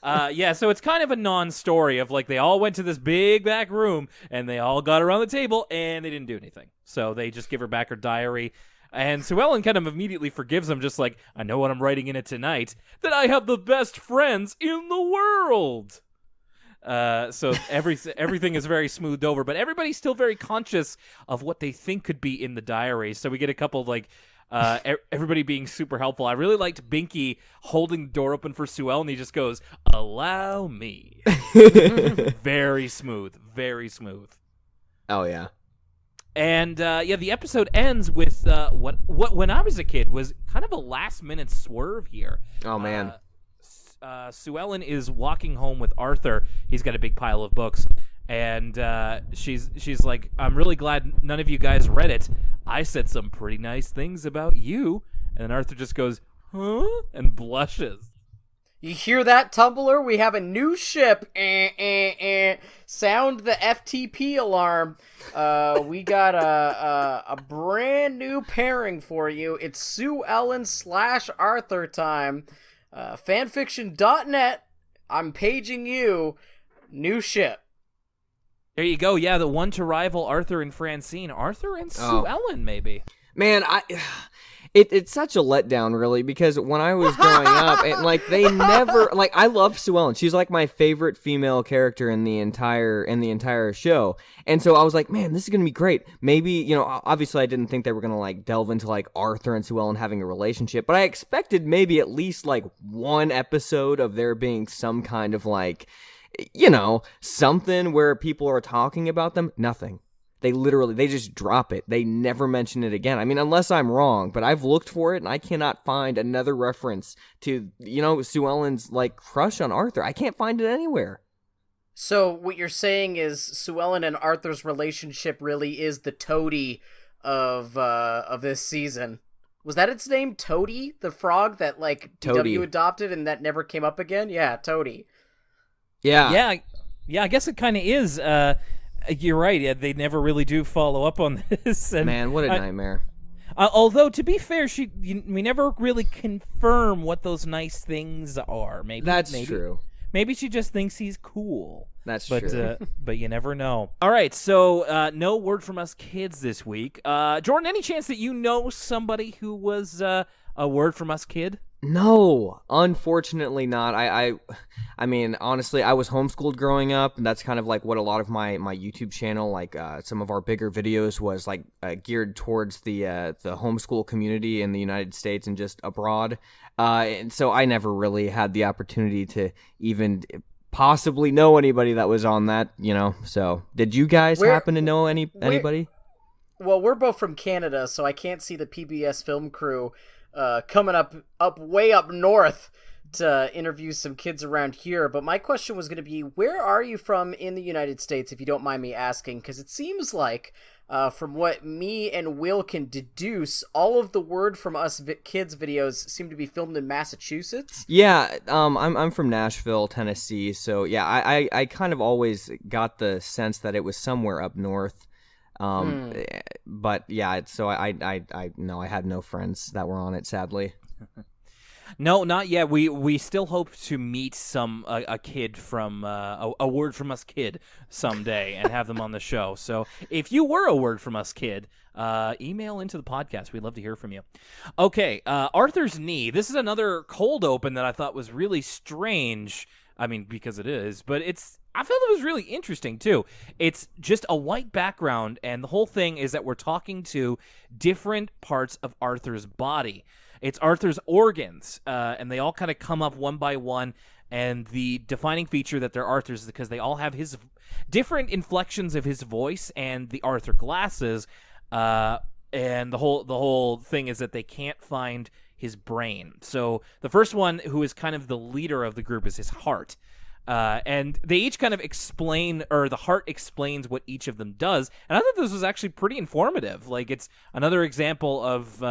So it's kind of a non-story of they all went to this big back room and they all got around the table and they didn't do anything. So they just give her back her diary. And Sue Ellen kind of immediately forgives them, just I know what I'm writing in it tonight, that I have the best friends in the world. So everything is very smoothed over, but everybody's still very conscious of what they think could be in the diary. So we get a couple of everybody being super helpful. I really liked Binky holding the door open for Sue Ellen. He just goes, "Allow me." Very smooth, very smooth. Oh yeah. And the episode ends with what when I was a kid was kind of a last minute swerve here. Oh man. Sue Ellen is walking home with Arthur. He's got a big pile of books, and she's like, "I'm really glad none of you guys read it. I said some pretty nice things about you." And then Arthur just goes, "Huh?" and blushes. You hear that, Tumblr? We have a new ship. Sound the FTP alarm. We got a brand new pairing for you. It's Sue Ellen / Arthur time. Fanfiction.net, I'm paging you. New ship. There you go. Yeah, the one to rival Arthur and Francine. Arthur and Sue Ellen, maybe. Man, it's such a letdown, really, because when I was growing up, and they never I love Sue Ellen. She's my favorite female character in the entire show, and so I was like, man, this is gonna be great. Maybe obviously I didn't think they were gonna delve into Arthur and Sue Ellen having a relationship, but I expected maybe at least one episode of there being some kind of something where people are talking about them. Nothing. They just drop it. They never mention it again. I mean, unless I'm wrong, but I've looked for it and I cannot find another reference to, Sue Ellen's crush on Arthur. I can't find it anywhere. So what you're saying is Sue Ellen and Arthur's relationship really is the Toady of this season. Was that its name? Toady? The frog that Toady. DW adopted and that never came up again? Yeah, Toady. Yeah. Yeah, I guess it kind of is. You're right. Yeah, they never really do follow up on this. And Man, what a nightmare. Although, to be fair, we never really confirm what those nice things are. Maybe That's true. Maybe she just thinks he's cool. That's true. But you never know. All right, so no word from us kids this week. Jordan, any chance that you know somebody who was a word from us kid? No, unfortunately not. I mean, honestly, I was homeschooled growing up, and that's kind of like what a lot of my YouTube channel, like some of our bigger videos, was like geared towards the homeschool community in the United States and just abroad. And so I never really had the opportunity to even possibly know anybody that was on that, So, did you guys happen to know anybody? Well, we're both from Canada, so I can't see the PBS film crew coming up way up north to interview some kids around here. But my question was going to be, where are you from in the United States, if you don't mind me asking? Because it seems like, from what me and Will can deduce, all of the Word From Us kids videos seem to be filmed in Massachusetts. Yeah, I'm from Nashville, Tennessee. So yeah, I kind of always got the sense that it was somewhere up north. But yeah, so I no, I had no friends that were on it, sadly. No, not yet. We still hope to meet a kid from a Word From Us kid someday and have them on the show. So if you were a Word From Us kid, email into the podcast. We'd love to hear from you. Okay, Arthur's Knee. This is another cold open that I thought was really strange. I mean, because it is, but I felt it was really interesting, too. It's just a white background, and the whole thing is that we're talking to different parts of Arthur's body. It's Arthur's organs, and they all kind of come up one by one, and the defining feature that they're Arthur's is because they all have his different inflections of his voice and the Arthur glasses, and the whole thing is that they can't find his brain. So the first one, who is kind of the leader of the group, is his heart. And they each kind of explain, or the heart explains what each of them does. And I thought this was actually pretty informative. Like, it's another example of,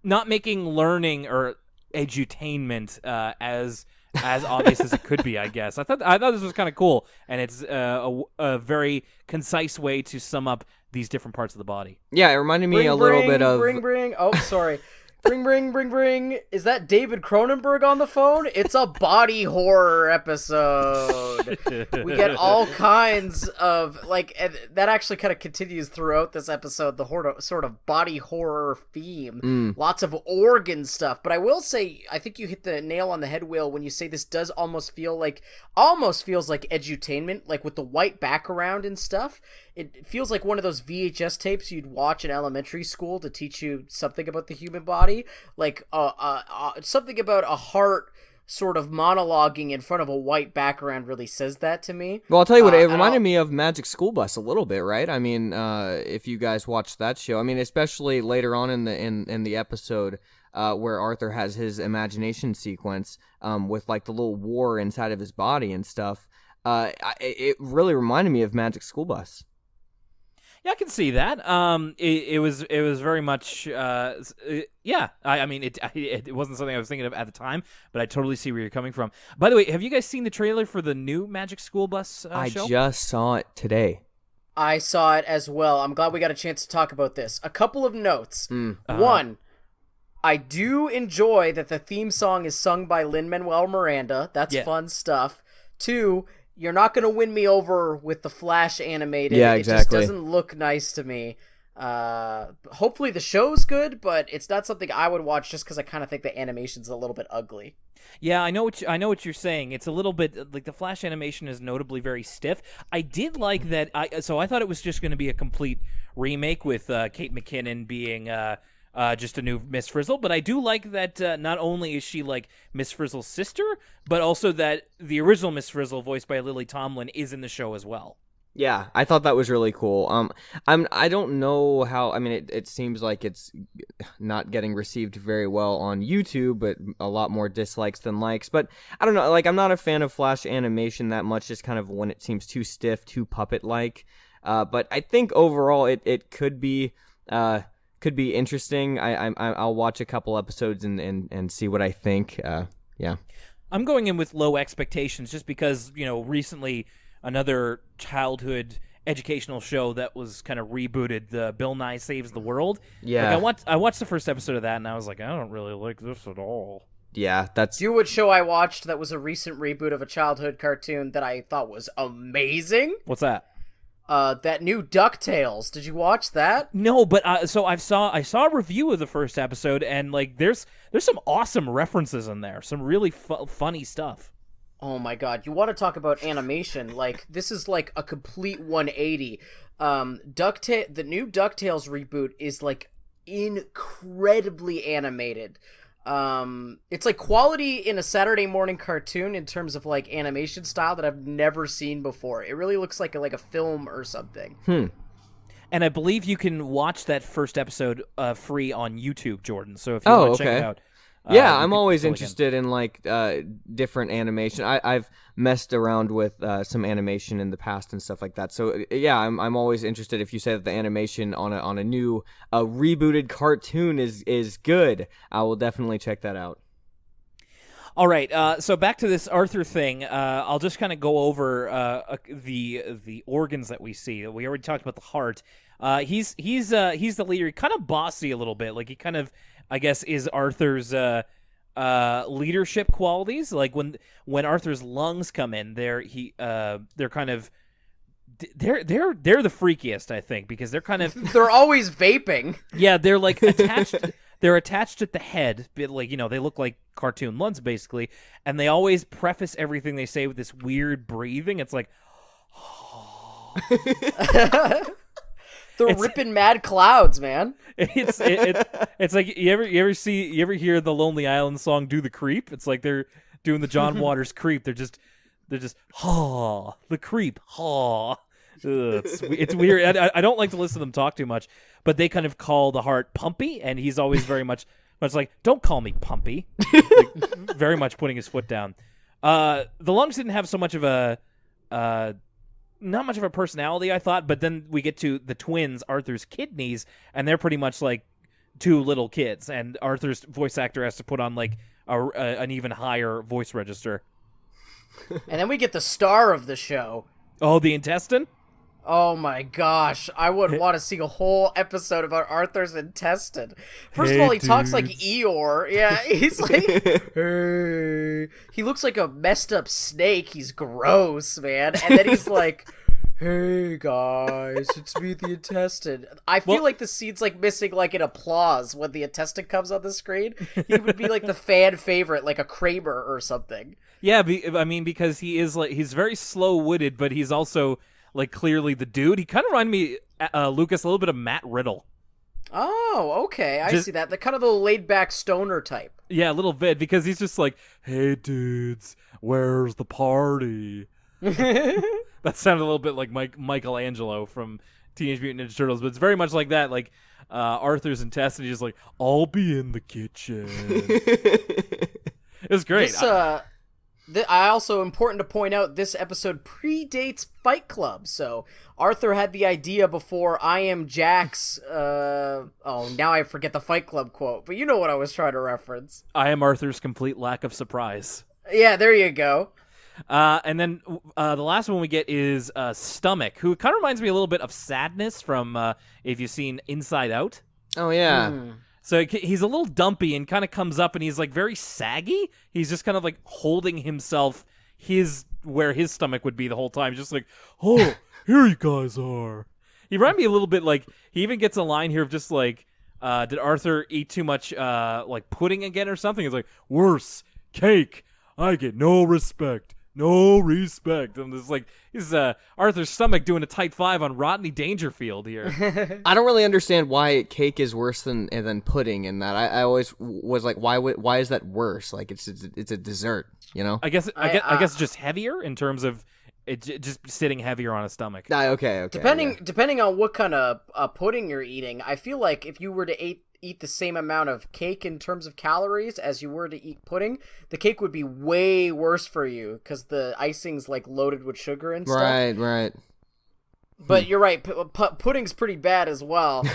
not making learning or edutainment as obvious as it could be, I guess. I thought this was kind of cool, and it's a very concise way to sum up these different parts of the body. Yeah, it reminded me a little bit of... Bring. Oh, sorry. Bring. Is that David Cronenberg on the phone? It's a body horror episode. We get all kinds of, and that actually kind of continues throughout this episode, the sort of body horror theme. Lots of organ stuff. But I will say, I think you hit the nail on the head, Will, when you say this does almost feels like edutainment, like with the white background and stuff. It feels like one of those VHS tapes you'd watch in elementary school to teach you something about the human body. Like something about a heart sort of monologuing in front of a white background really says that to me. Well, I'll tell you what, it reminded me of Magic School Bus a little bit, right? I mean, if you guys watched that show, I mean, especially later on in the episode where Arthur has his imagination sequence with like the little war inside of his body and stuff, it really reminded me of Magic School Bus. Yeah, I can see that. It was very much, yeah. I mean, it wasn't something I was thinking of at the time, but I totally see where you're coming from. By the way, have you guys seen the trailer for the new Magic School Bus show? I just saw it today. I saw it as well. I'm glad we got a chance to talk about this. A couple of notes. One, I do enjoy that the theme song is sung by Lin-Manuel Miranda. That's fun stuff. Two, you're not going to win me over with the Flash animated. Yeah, It exactly. just doesn't look nice to me. Hopefully the show's good, but it's not something I would watch just because I kind of think the animation's a little bit ugly. Yeah, I know what you're saying. It's a little bit like the Flash animation is notably very stiff. I did like that. So I thought it was just going to be a complete remake with Kate McKinnon being just a new Miss Frizzle, but I do like that not only is she like Miss Frizzle's sister, but also that the original Miss Frizzle, voiced by Lily Tomlin, is in the show as well. Yeah, I thought that was really cool. I don't know how. I mean, it seems like it's not getting received very well on YouTube, but a lot more dislikes than likes. But I don't know. Like, I'm not a fan of Flash animation that much. Just kind of when it seems too stiff, too puppet-like. But I think overall, it could be interesting. I'll watch a couple episodes and see what I think. Yeah. I'm going in with low expectations just because, recently another childhood educational show that was kind of rebooted, the Bill Nye Saves the World. Yeah. Like I watched the first episode of that, and I was like, I don't really like this at all. Yeah, that's... Do you know what show I watched that was a recent reboot of a childhood cartoon that I thought was amazing? What's that? That new Ducktales. Did you watch that? No, but so I saw a review of the first episode, and like there's some awesome references in there, some really funny stuff. Oh my god, you want to talk about animation? Like, this is like a complete 180. The new DuckTales reboot is like incredibly animated. It's like quality in a Saturday morning cartoon in terms of like animation style that I've never seen before. It really looks like a film or something. And I believe you can watch that first episode free on YouTube, Jordan. So if you want to check it out. Yeah, I'm always interested in like different animation. I've messed around with some animation in the past and stuff like that. So yeah, I'm always interested. If you say that the animation on a new rebooted cartoon is good, I will definitely check that out. All right, so back to this Arthur thing. I'll just kind of go over the organs that we see. We already talked about the heart. He's the leader. He's kind of bossy a little bit. Like he kind of, I guess, is Arthur's leadership qualities. Like when Arthur's lungs come in, they're kind of they're the freakiest, I think, because they're kind of they're always vaping. Yeah, they're like attached. They're attached at the head, like, you know, they look like cartoon lungs basically, and they always preface everything they say with this weird breathing. It's like, They're ripping mad clouds, man. It's like you ever hear the Lonely Island song "Do the Creep"? It's like they're doing the John Waters creep. They're just the creep. It's weird. I don't like to listen to them talk too much, but they kind of call the heart Pumpy, and he's always very much like, don't call me Pumpy. Like, very much putting his foot down. The lungs didn't have so much of a not much of a personality, I thought, but then we get to the twins, Arthur's kidneys, and they're pretty much like two little kids, and Arthur's voice actor has to put on like an even higher voice register. And then we get the star of the show. Oh, the intestine? Oh my gosh, I would want to see a whole episode about Arthur's intestine. First of all, he talks like Eeyore. Yeah, he's like, hey. He looks like a messed up snake. He's gross, man. And then he's like, hey guys, it's me, the intestine. I feel like the scene's like missing like an applause when the intestine comes on the screen. He would be like the fan favorite, like a Kramer or something. Yeah, I mean, because he is like, he's very slow-witted, but he's also like clearly the dude. He kind of reminded me, Lucas, a little bit of Matt Riddle. Oh, okay. I see that. The kind of the laid-back stoner type. Yeah, a little bit, because he's just like, hey, dudes, where's the party? That sounded a little bit like Michelangelo from Teenage Mutant Ninja Turtles, but it's very much like that. Like, Arthur's intestine, he's just like, I'll be in the kitchen. It's great. I also, important to point out, this episode predates Fight Club, so Arthur had the idea before I Am Jack's, now I forget the Fight Club quote, but you know what I was trying to reference. I am Arthur's complete lack of surprise. Yeah, there you go. And then the last one we get is Stomach, who kind of reminds me a little bit of Sadness from, if you've seen Inside Out. Oh, yeah. So he's a little dumpy and kind of comes up and he's like very saggy. He's just kind of like holding himself where his stomach would be the whole time. Just like, oh, here you guys are. He reminded me a little bit like, he even gets a line here of just like, did Arthur eat too much like pudding again or something? He's like, worse, cake. I get no respect. No respect. I'm just like, he's Arthur's stomach doing a tight 5 on Rodney Dangerfield here. I don't really understand why cake is worse than pudding in that. I always was like, why is that worse? Like it's a dessert, you know? I guess it's just heavier in terms of it just sitting heavier on a stomach. Okay. Depending on what kind of pudding you're eating, I feel like if you were to eat the same amount of cake in terms of calories as you were to eat pudding, the cake would be way worse for you because the icing's like loaded with sugar and stuff. Right. But you're right, pudding's pretty bad as well.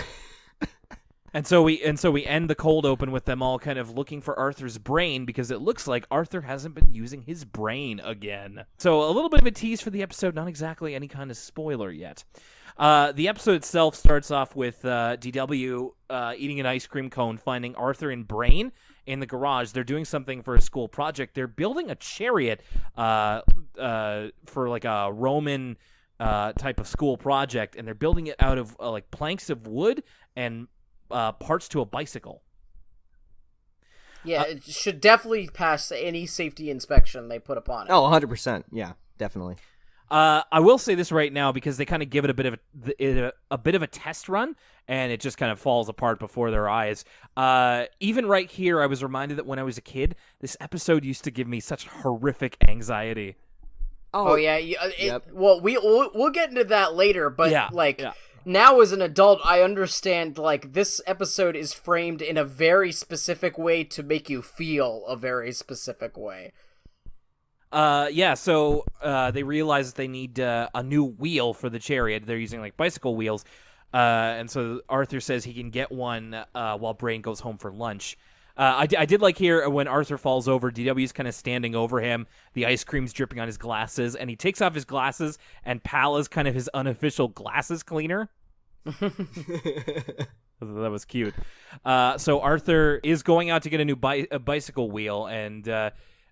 And so we end the cold open with them all kind of looking for Arthur's brain because it looks like Arthur hasn't been using his brain again. So a little bit of a tease for the episode, not exactly any kind of spoiler yet. The episode itself starts off with DW eating an ice cream cone, finding Arthur and Brain in the garage. They're doing something for a school project. They're building a chariot for like a Roman type of school project, and they're building it out of like planks of wood and parts to a bicycle. Yeah, it should definitely pass any safety inspection they put upon it. Oh, 100%. Yeah, definitely. I will say this right now because they kind of give it a bit of a test run, and it just kind of falls apart before their eyes. Even right here, I was reminded that when I was a kid, this episode used to give me such horrific anxiety. Oh yeah. Yep. Well, we'll get into that later, but now as an adult, I understand, like, this episode is framed in a very specific way to make you feel a very specific way. So they realize that they need a new wheel for the chariot. They're using, like, bicycle wheels. And so Arthur says he can get one while Brain goes home for lunch. I did like here when Arthur falls over, DW's kind of standing over him. The ice cream's dripping on his glasses, and he takes off his glasses, and Pal is kind of his unofficial glasses cleaner. That was cute. So Arthur is going out to get a new bicycle wheel and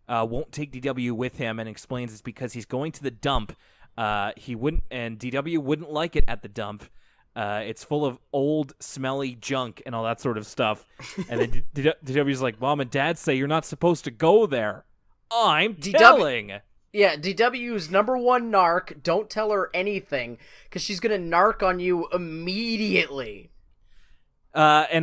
won't take DW with him, and explains it's because he's going to the dump. DW wouldn't like it at the dump. It's full of old, smelly junk and all that sort of stuff. And then DW's like, Mom and Dad say you're not supposed to go there. I'm telling. Yeah, DW's number one narc. Don't tell her anything, because she's gonna narc on you immediately. DW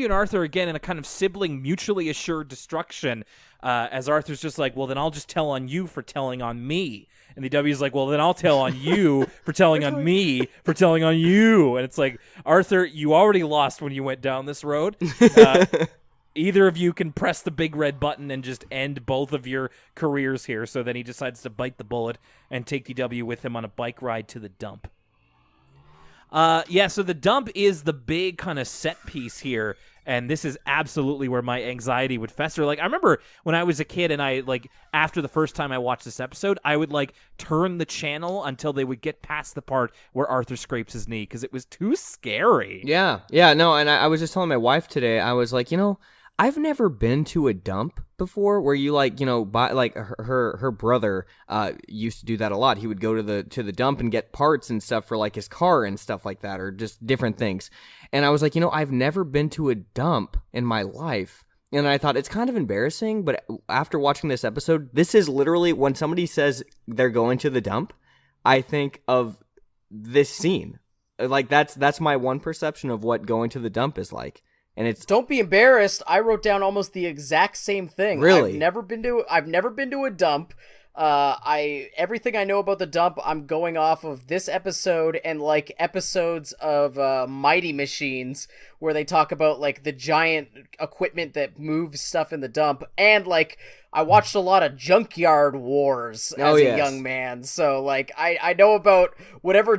and Arthur again in a kind of sibling mutually assured destruction. As Arthur's just like, well, then I'll just tell on you for telling on me. And DW's like, well, then I'll tell on you for telling on me for telling on you. And it's like, Arthur, you already lost when you went down this road. Either of you can press the big red button and just end both of your careers here. So then he decides to bite the bullet and take DW with him on a bike ride to the dump. So the dump is the big kind of set piece here, and this is absolutely where my anxiety would fester. Like, I remember when I was a kid and I, like, after the first time I watched this episode, I would, like, turn the channel until they would get past the part where Arthur scrapes his knee, because it was too scary. Yeah, no, and I was just telling my wife today, I was like, I've never been to a dump before where you buy, like, her brother used to do that a lot. He would go to the dump and get parts and stuff for, like, his car and stuff like that, or just different things. And I was like, I've never been to a dump in my life. And I thought it's kind of embarrassing, but after watching this episode, this is literally when somebody says they're going to the dump, I think of this scene. Like, that's my one perception of what going to the dump is like. And it's Don't be embarrassed. I wrote down almost the exact same thing. Really? I've never been to a dump. Everything I know about the dump, I'm going off of this episode and, like, episodes of Mighty Machines, where they talk about, like, the giant equipment that moves stuff in the dump. And, like, I watched a lot of Junkyard Wars as a young man. So, like, I know about whatever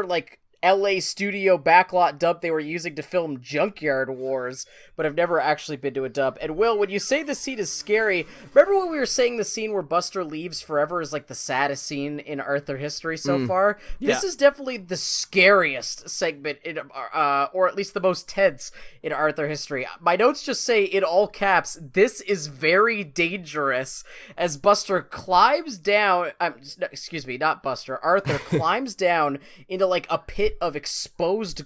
like, LA studio backlot dump they were using to film Junkyard Wars, but I've never actually been to a dump. And Will, when you say the scene is scary, remember when we were saying the scene where Buster leaves forever is like the saddest scene in Arthur history so far? Yeah. This is definitely the scariest segment in, or at least the most tense in Arthur history. My notes just say in all caps, "This is very dangerous," as Buster climbs down. Not Buster. Arthur climbs down into, like, a pit of exposed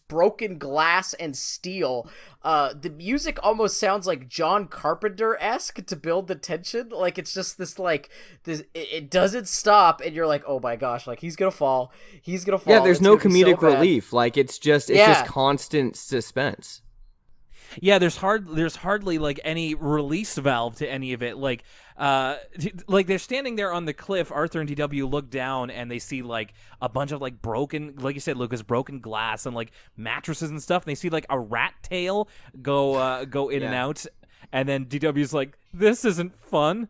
broken glass and steel. The music almost sounds like John Carpenter-esque to build the tension. Like, it's just this, like, it doesn't stop, and you're like, oh my gosh, like, he's gonna fall. Yeah, there's no comedic relief. Like, it's just constant suspense. Yeah, there's hardly like any release valve to any of it. Like they're standing there on the cliff. Arthur and DW look down and they see, like, a bunch of, like, broken, like you said, Lucas, broken glass and, like, mattresses and stuff. And they see, like, a rat tail go in and out. And then DW's like, "This isn't fun."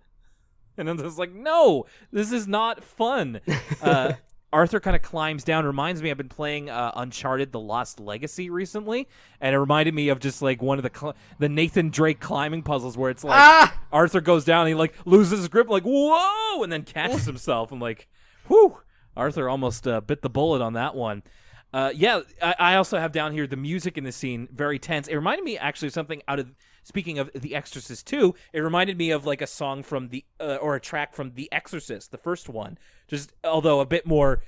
And then it's like, "No, this is not fun." Arthur kind of climbs down. Reminds me, I've been playing Uncharted: The Lost Legacy recently, and it reminded me of just like one of the Nathan Drake climbing puzzles where it's like Arthur goes down, and he like loses his grip, like whoa, and then catches himself. I'm like, whew, Arthur almost bit the bullet on that one. I also have down here the music in the scene, very tense. It reminded me actually of something out of, speaking of The Exorcist 2, it reminded me of like a song from or a track from The Exorcist, the first one. Just, although a bit more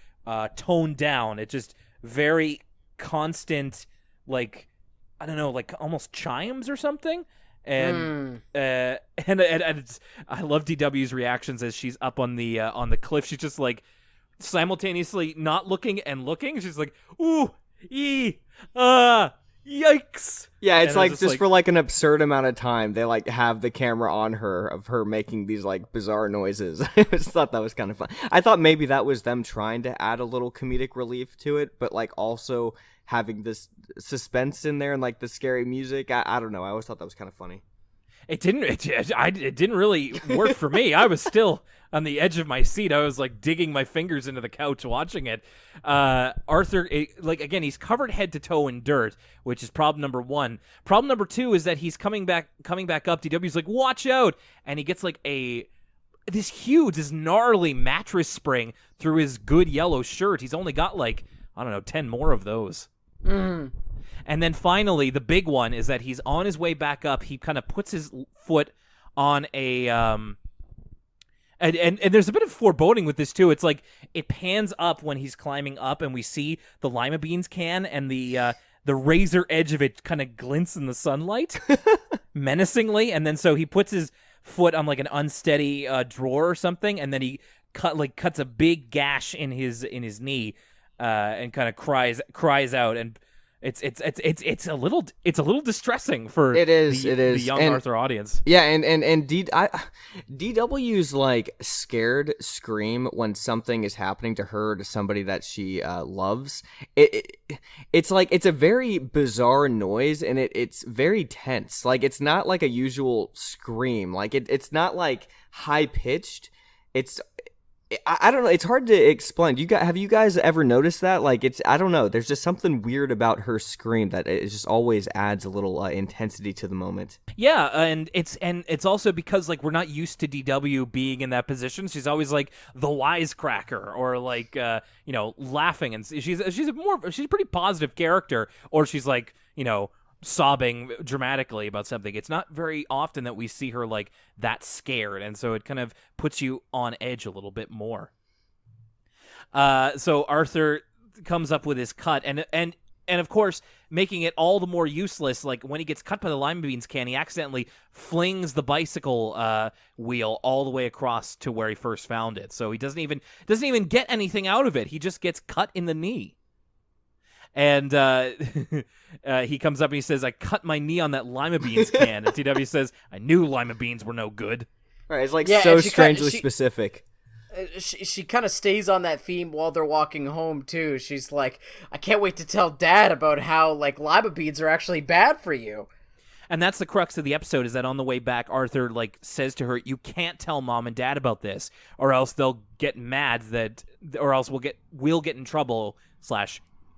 toned down. It just very constant, like, I don't know, like almost chimes or something. And it's, I love DW's reactions as she's up on the cliff. She's just like, simultaneously not looking and looking. She's like, ooh, yikes. Yeah, it's like just for like an absurd amount of time, they like have the camera on her of her making these like bizarre noises. I just thought that was kind of fun. I thought maybe that was them trying to add a little comedic relief to it, but like also having this suspense in there and like the scary music. I don't know. I always thought that was kind of funny. It didn't really work for me. I was still on the edge of my seat. I was like digging my fingers into the couch watching it. Arthur, again, he's covered head to toe in dirt, which is problem number one. Problem number two is that he's coming back up. DW's like, watch out, and he gets like this gnarly mattress spring through his good yellow shirt. He's only got like, I don't know, 10 more of those. And then finally, the big one is that he's on his way back up. He kind of puts his foot on a and there's a bit of foreboding with this too. It's like it pans up when he's climbing up, and we see the lima beans can, and the razor edge of it kind of glints in the sunlight, menacingly. And then so he puts his foot on like an unsteady drawer or something, and then he cuts a big gash in his knee, and kind of cries out. And it's a little distressing for the young Arthur audience. Yeah, and DW's like scared scream when something is happening to her or to somebody that she loves. It's like it's a very bizarre noise, and it's very tense. Like it's not like a usual scream. Like it's not like high pitched. I don't know. It's hard to explain. Have you guys ever noticed that? Like, I don't know. There's just something weird about her scream that it just always adds a little intensity to the moment. Yeah, and it's also because like we're not used to DW being in that position. She's always like the wisecracker or like laughing, and she's a pretty positive character, or she's like sobbing dramatically about something. It's not very often that we see her like that scared, and so it kind of puts you on edge a little bit more. So Arthur comes up with his cut, and of course, making it all the more useless. Like when he gets cut by the lima beans can, he accidentally flings the bicycle wheel all the way across to where he first found it. So he doesn't even get anything out of it. He just gets cut in the knee. And he comes up and he says, I cut my knee on that lima beans can. And TW says, I knew lima beans were no good. Right, it's like so strangely specific. She kind of stays on that theme while they're walking home, too. She's like, I can't wait to tell Dad about how, like, lima beans are actually bad for you. And that's the crux of the episode, is that on the way back, Arthur, like, says to her, you can't tell Mom and Dad about this, or else they'll get mad or else we'll get in trouble,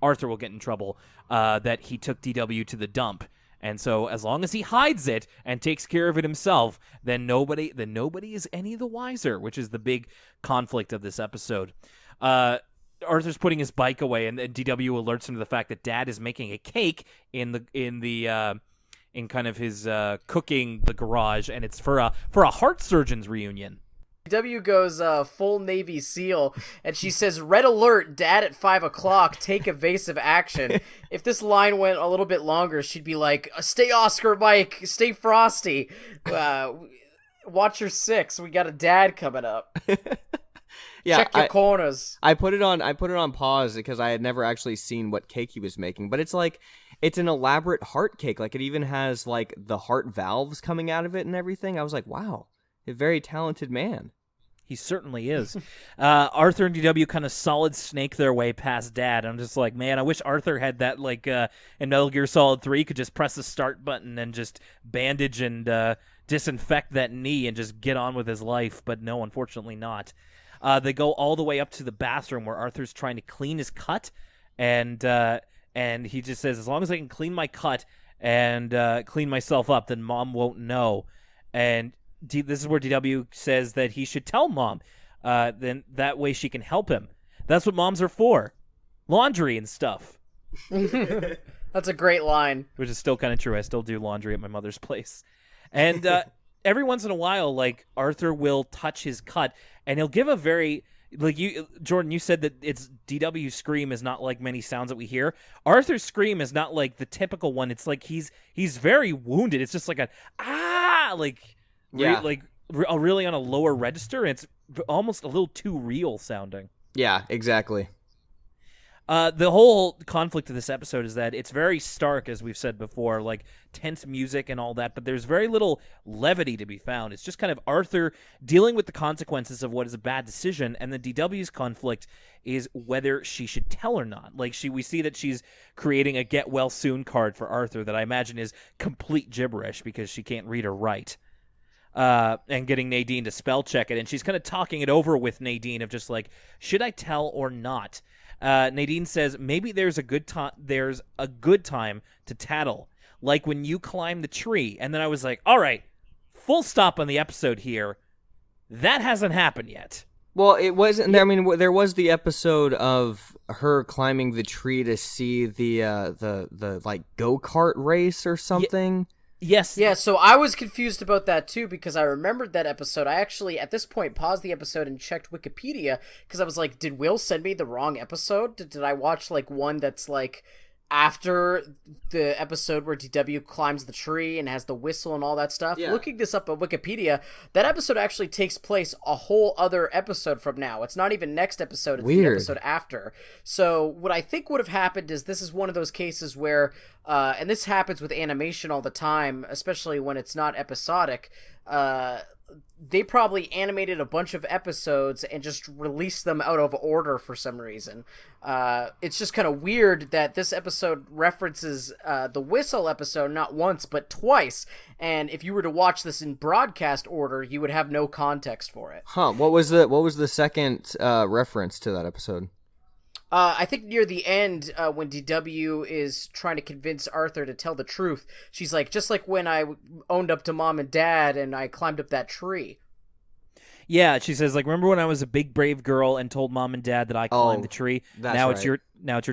Arthur will get in trouble, that he took DW to the dump. And so as long as he hides it and takes care of it himself, then nobody is any the wiser, which is the big conflict of this episode. Arthur's putting his bike away, and DW alerts him to the fact that Dad is making a cake in kind of his cooking the garage, and it's for a heart surgeon's reunion. W goes full Navy SEAL, and she says, red alert, Dad at 5 o'clock, take evasive action. If this line went a little bit longer, she'd be like, stay Oscar Mike, stay Frosty, watch your 6, we got a dad coming up. Yeah, check your corners. I put it on pause because I had never actually seen what cake he was making, but it's like, it's an elaborate heart cake. Like it even has like the heart valves coming out of it and everything. I was like, wow, a very talented man. He certainly is. Arthur and DW kind of solid snake their way past Dad. I'm just like, man, I wish Arthur had that, like, in Metal Gear Solid 3, could just press the start button and just bandage and disinfect that knee and just get on with his life. But no, unfortunately not. They go all the way up to the bathroom where Arthur's trying to clean his cut, and he just says, as long as I can clean my cut and clean myself up, then Mom won't know. And this is where DW says that he should tell Mom, then that way she can help him. That's what moms are for. Laundry and stuff. That's a great line. Which is still kind of true. I still do laundry at my mother's place. And every once in a while, like, Arthur will touch his cut, and he'll give a very, like, Jordan, you said that it's DW's scream is not like many sounds that we hear. Arthur's scream is not like the typical one. It's like he's very wounded. It's just like a, really on a lower register, and it's almost a little too real sounding. Yeah, exactly. The whole conflict of this episode is that it's very stark, as we've said before, like tense music and all that, but there's very little levity to be found. It's just kind of Arthur dealing with the consequences of what is a bad decision, and the DW's conflict is whether she should tell or not. Like, we see that she's creating a get well soon card for Arthur that I imagine is complete gibberish because she can't read or write. And getting Nadine to spell check it, and she's kind of talking it over with Nadine of just like, should I tell or not? Nadine says maybe there's a good time to tattle, like when you climb the tree. And then I was like, all right, full stop on the episode here. That hasn't happened yet. Well, it wasn't. I mean, there was the episode of her climbing the tree to see the like go-kart race or something. Yes. Yeah, so I was confused about that too because I remembered that episode. I actually, at this point, paused the episode and checked Wikipedia because I was like, did Will send me the wrong episode? Did I watch like one that's like after the episode where DW climbs the tree and has the whistle and all that stuff? Yeah. Looking this up on Wikipedia, that episode actually takes place a whole other episode from now. It's not even next episode, it's the episode after. So what I think would have happened is this is one of those cases where, and this happens with animation all the time, especially when it's not episodic, they probably animated a bunch of episodes and just released them out of order for some reason. It's just kind of weird that this episode references the whistle episode not once but twice, and if you were to watch this in broadcast order, you would have no context for it. Huh? What was the second reference to that episode? I think near the end, when DW is trying to convince Arthur to tell the truth, she's like, just like when I owned up to Mom and Dad and I climbed up that tree. Yeah, she says, like, remember when I was a big brave girl and told Mom and Dad that I climbed the tree? Now it's your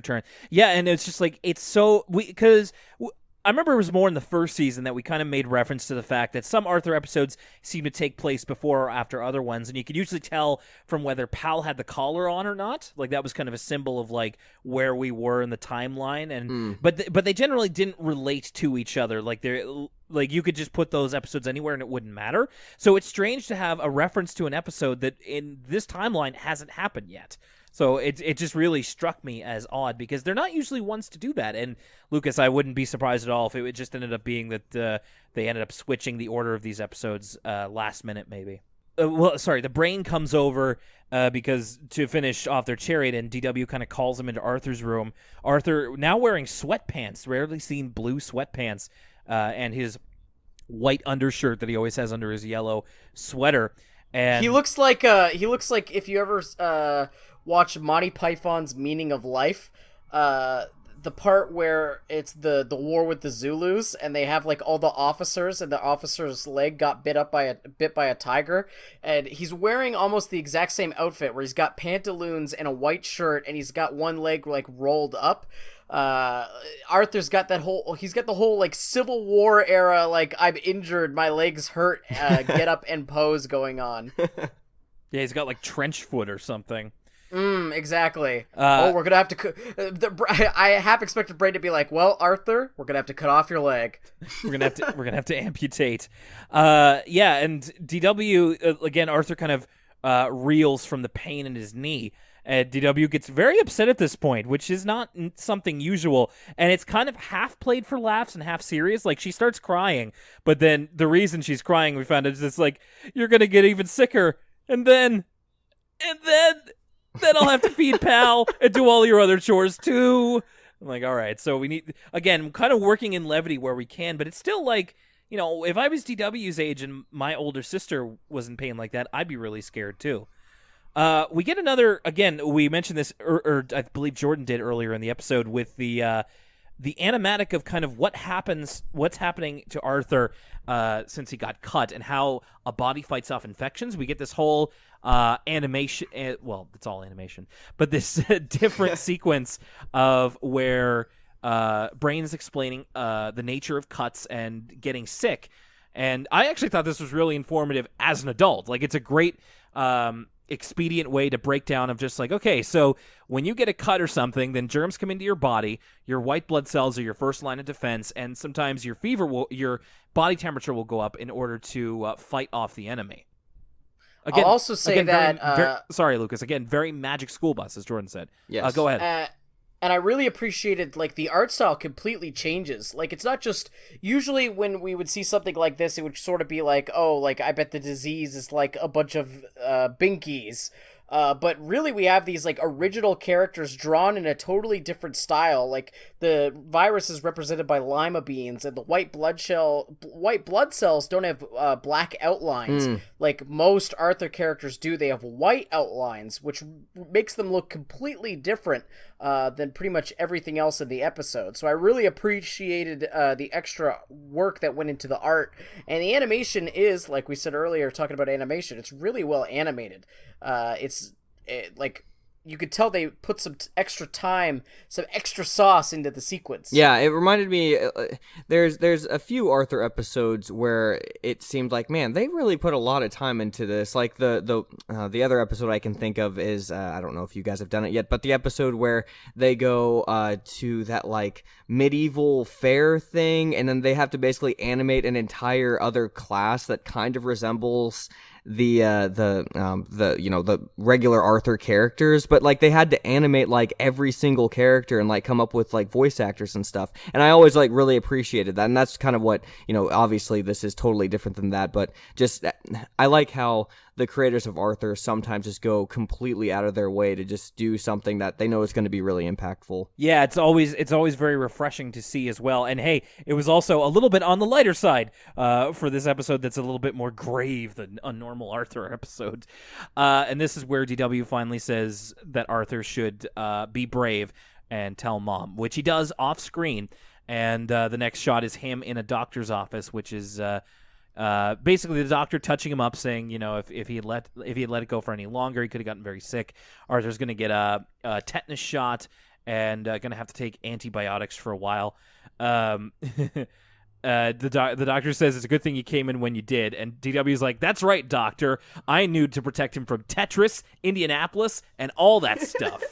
turn. Yeah, and it's just like, it's so because I remember it was more in the first season that we kind of made reference to the fact that some Arthur episodes seem to take place before or after other ones, and you could usually tell from whether Pal had the collar on or not. Like, that was kind of a symbol of like where we were in the timeline, and but they generally didn't relate to each other. Like, they're like, you could just put those episodes anywhere and it wouldn't matter. So it's strange to have a reference to an episode that in this timeline hasn't happened yet. So it just really struck me as odd because they're not usually ones to do that. And Lucas, I wouldn't be surprised at all if it just ended up being that they ended up switching the order of these episodes last minute, maybe. The brain comes over because to finish off their chariot, and DW kind of calls him into Arthur's room. Arthur, now wearing sweatpants, rarely seen blue sweatpants, and his white undershirt that he always has under his yellow sweater. And he looks like if you ever watch Monty Python's Meaning of Life, the part where it's the war with the Zulus and they have like all the officers and the officer's leg got bit by a tiger, and he's wearing almost the exact same outfit where he's got pantaloons and a white shirt and he's got one leg like rolled up. Arthur's got the whole like Civil War era, like, I'm injured, my legs hurt, get up and pose going on. Yeah, he's got like trench foot or something. Exactly. We're gonna have to. I half expected Brain to be like, "Well, Arthur, we're gonna have to cut off your leg. We're gonna have to amputate." Yeah, and DW again. Arthur kind of reels from the pain in his knee. DW gets very upset at this point, which is not something usual, and it's kind of half played for laughs and half serious. Like, she starts crying, but then the reason she's crying, we found, is it's like, you're gonna get even sicker, and then I'll have to feed Pal and do all your other chores too. I'm like, all right, so we need, again, kind of working in levity where we can, but it's still like, you know, if I was DW's age and my older sister was in pain like that, I'd be really scared too. We get another, again, we mentioned this, or I believe Jordan did earlier in the episode, with the animatic of kind of what's happening to Arthur since he got cut and how a body fights off infections. We get this whole animation, well, it's all animation, but this different sequence of where Brain is explaining the nature of cuts and getting sick. And I actually thought this was really informative as an adult. Like, it's a great expedient way to break down of just like, okay, so when you get a cut or something, then germs come into your body, your white blood cells are your first line of defense, and sometimes your body temperature will go up in order to fight off the enemy. Again, I'll also say that... sorry, Lucas. Again, very Magic School Bus, as Jordan said. Yes. Go ahead. And I really appreciated, like, the art style completely changes. Like, it's not just... Usually when we would see something like this, it would sort of be like, oh, like, I bet the disease is, like, a bunch of Binkies. But really we have these, like, original characters drawn in a totally different style. Like, the virus is represented by lima beans, and the white blood cells don't have black outlines like most Arthur characters do. They have white outlines, which makes them look completely different than pretty much everything else in the episode. So I really appreciated the extra work that went into the art. And the animation is, like we said earlier, talking about animation, it's really well animated. Like, you could tell they put some extra time, some extra sauce into the sequence. Yeah, it reminded me, there's a few Arthur episodes where it seemed like, man, they really put a lot of time into this. Like the other episode I can think of is, I don't know if you guys have done it yet, but the episode where they go to that, like, medieval fair thing, and then they have to basically animate an entire other class that kind of resembles the regular Arthur characters, but like they had to animate like every single character and like come up with like voice actors and stuff. And I always like really appreciated that. And that's kind of what, obviously this is totally different than that, but just I like how the creators of Arthur sometimes just go completely out of their way to just do something that they know is going to be really impactful. Yeah, it's always very refreshing to see as well. And hey, it was also a little bit on the lighter side for this episode that's a little bit more grave than a normal Arthur episode. And this is where DW finally says that Arthur should be brave and tell Mom, which he does off screen. And the next shot is him in a doctor's office, which is basically the doctor touching him up, saying, if he had let it go for any longer, he could have gotten very sick. Arthur's going to get a tetanus shot and going to have to take antibiotics for a while. The doctor says it's a good thing you came in when you did, and DW's like, that's right, doctor. I knew to protect him from Tetris, Indianapolis, and all that stuff.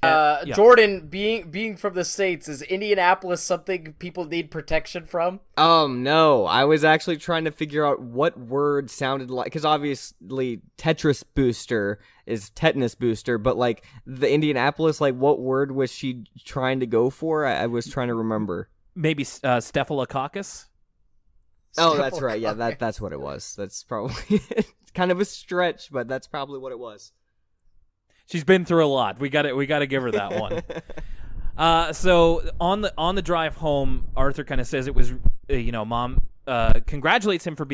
Yeah. Jordan, being from the States, is Indianapolis something people need protection from? No. I was actually trying to figure out what word sounded like, because obviously Tetris booster is tetanus booster, but like the Indianapolis, like what word was she trying to go for? I was trying to remember. Maybe Staphylococcus? Oh, that's right. Yeah, that's what it was. That's probably kind of a stretch, but that's probably what it was. She's been through a lot. We got to give her that one. So on the drive home, Arthur kind of says it was, Mom congratulates him for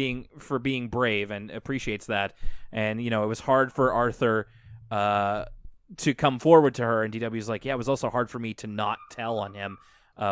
being brave and appreciates that. And it was hard for Arthur to come forward to her. And DW's like, yeah, it was also hard for me to not tell on him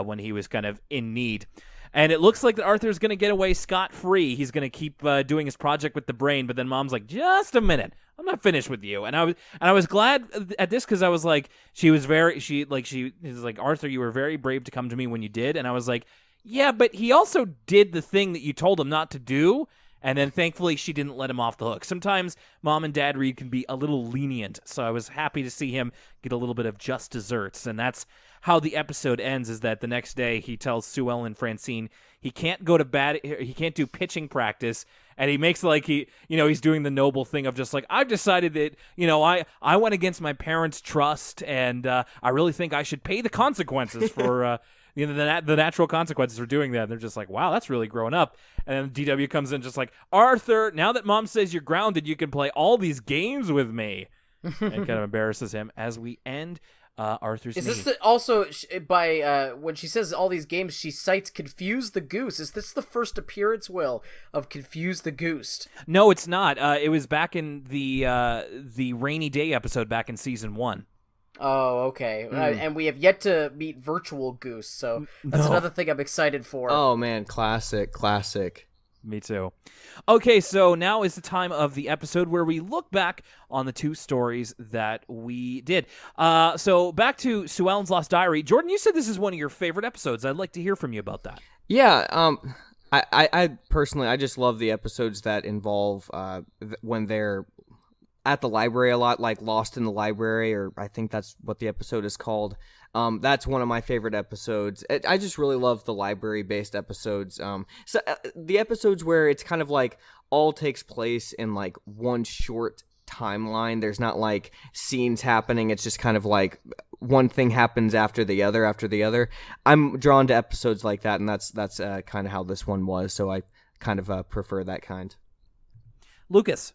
when he was kind of in need. And it looks like that Arthur's going to get away scot-free. He's going to keep doing his project with the brain, but then Mom's like, just a minute. I'm not finished with you. And I was glad at this because I was like, she was like, Arthur, you were very brave to come to me when you did. And I was like, yeah, but he also did the thing that you told him not to do. And then thankfully she didn't let him off the hook. Sometimes Mom and Dad Reed can be a little lenient. So I was happy to see him get a little bit of just desserts. And that's how the episode ends, is that the next day he tells Sue Ellen and Francine he can't do pitching practice, and he makes like he's doing the noble thing of just like, I've decided that I went against my parents' trust, and I really think I should pay the consequences for the natural consequences for doing that. And they're just like, wow, that's really growing up. And then DW comes in just like, Arthur, now that Mom says you're grounded, you can play all these games with me. And kind of embarrasses him as we end Arthur's Is knee. this also by when she says all these games, she cites Confuse the Goose? Is this the first appearance, Will, of Confuse the Goose? No, it's not. It was back in the Rainy Day episode back in season 1. Oh, okay. And we have yet to meet Virtual Goose, so that's another thing I'm excited for. Oh man, classic. Me too. Okay, so now is the time of the episode where we look back on the 2 stories that we did. So back to Sue Ellen's Lost Diary. Jordan, you said this is one of your favorite episodes. I'd like to hear from you about that. Yeah, I personally, I just love the episodes that involve when they're at the library a lot, like Lost in the Library, or I think that's what the episode is called. That's one of my favorite episodes. I just really love the library-based episodes. So the episodes where it's kind of like all takes place in like one short timeline. There's not like scenes happening. It's just kind of like one thing happens after the other. I'm drawn to episodes like that, and that's kind of how this one was. So I kind of prefer that kind. Lucas.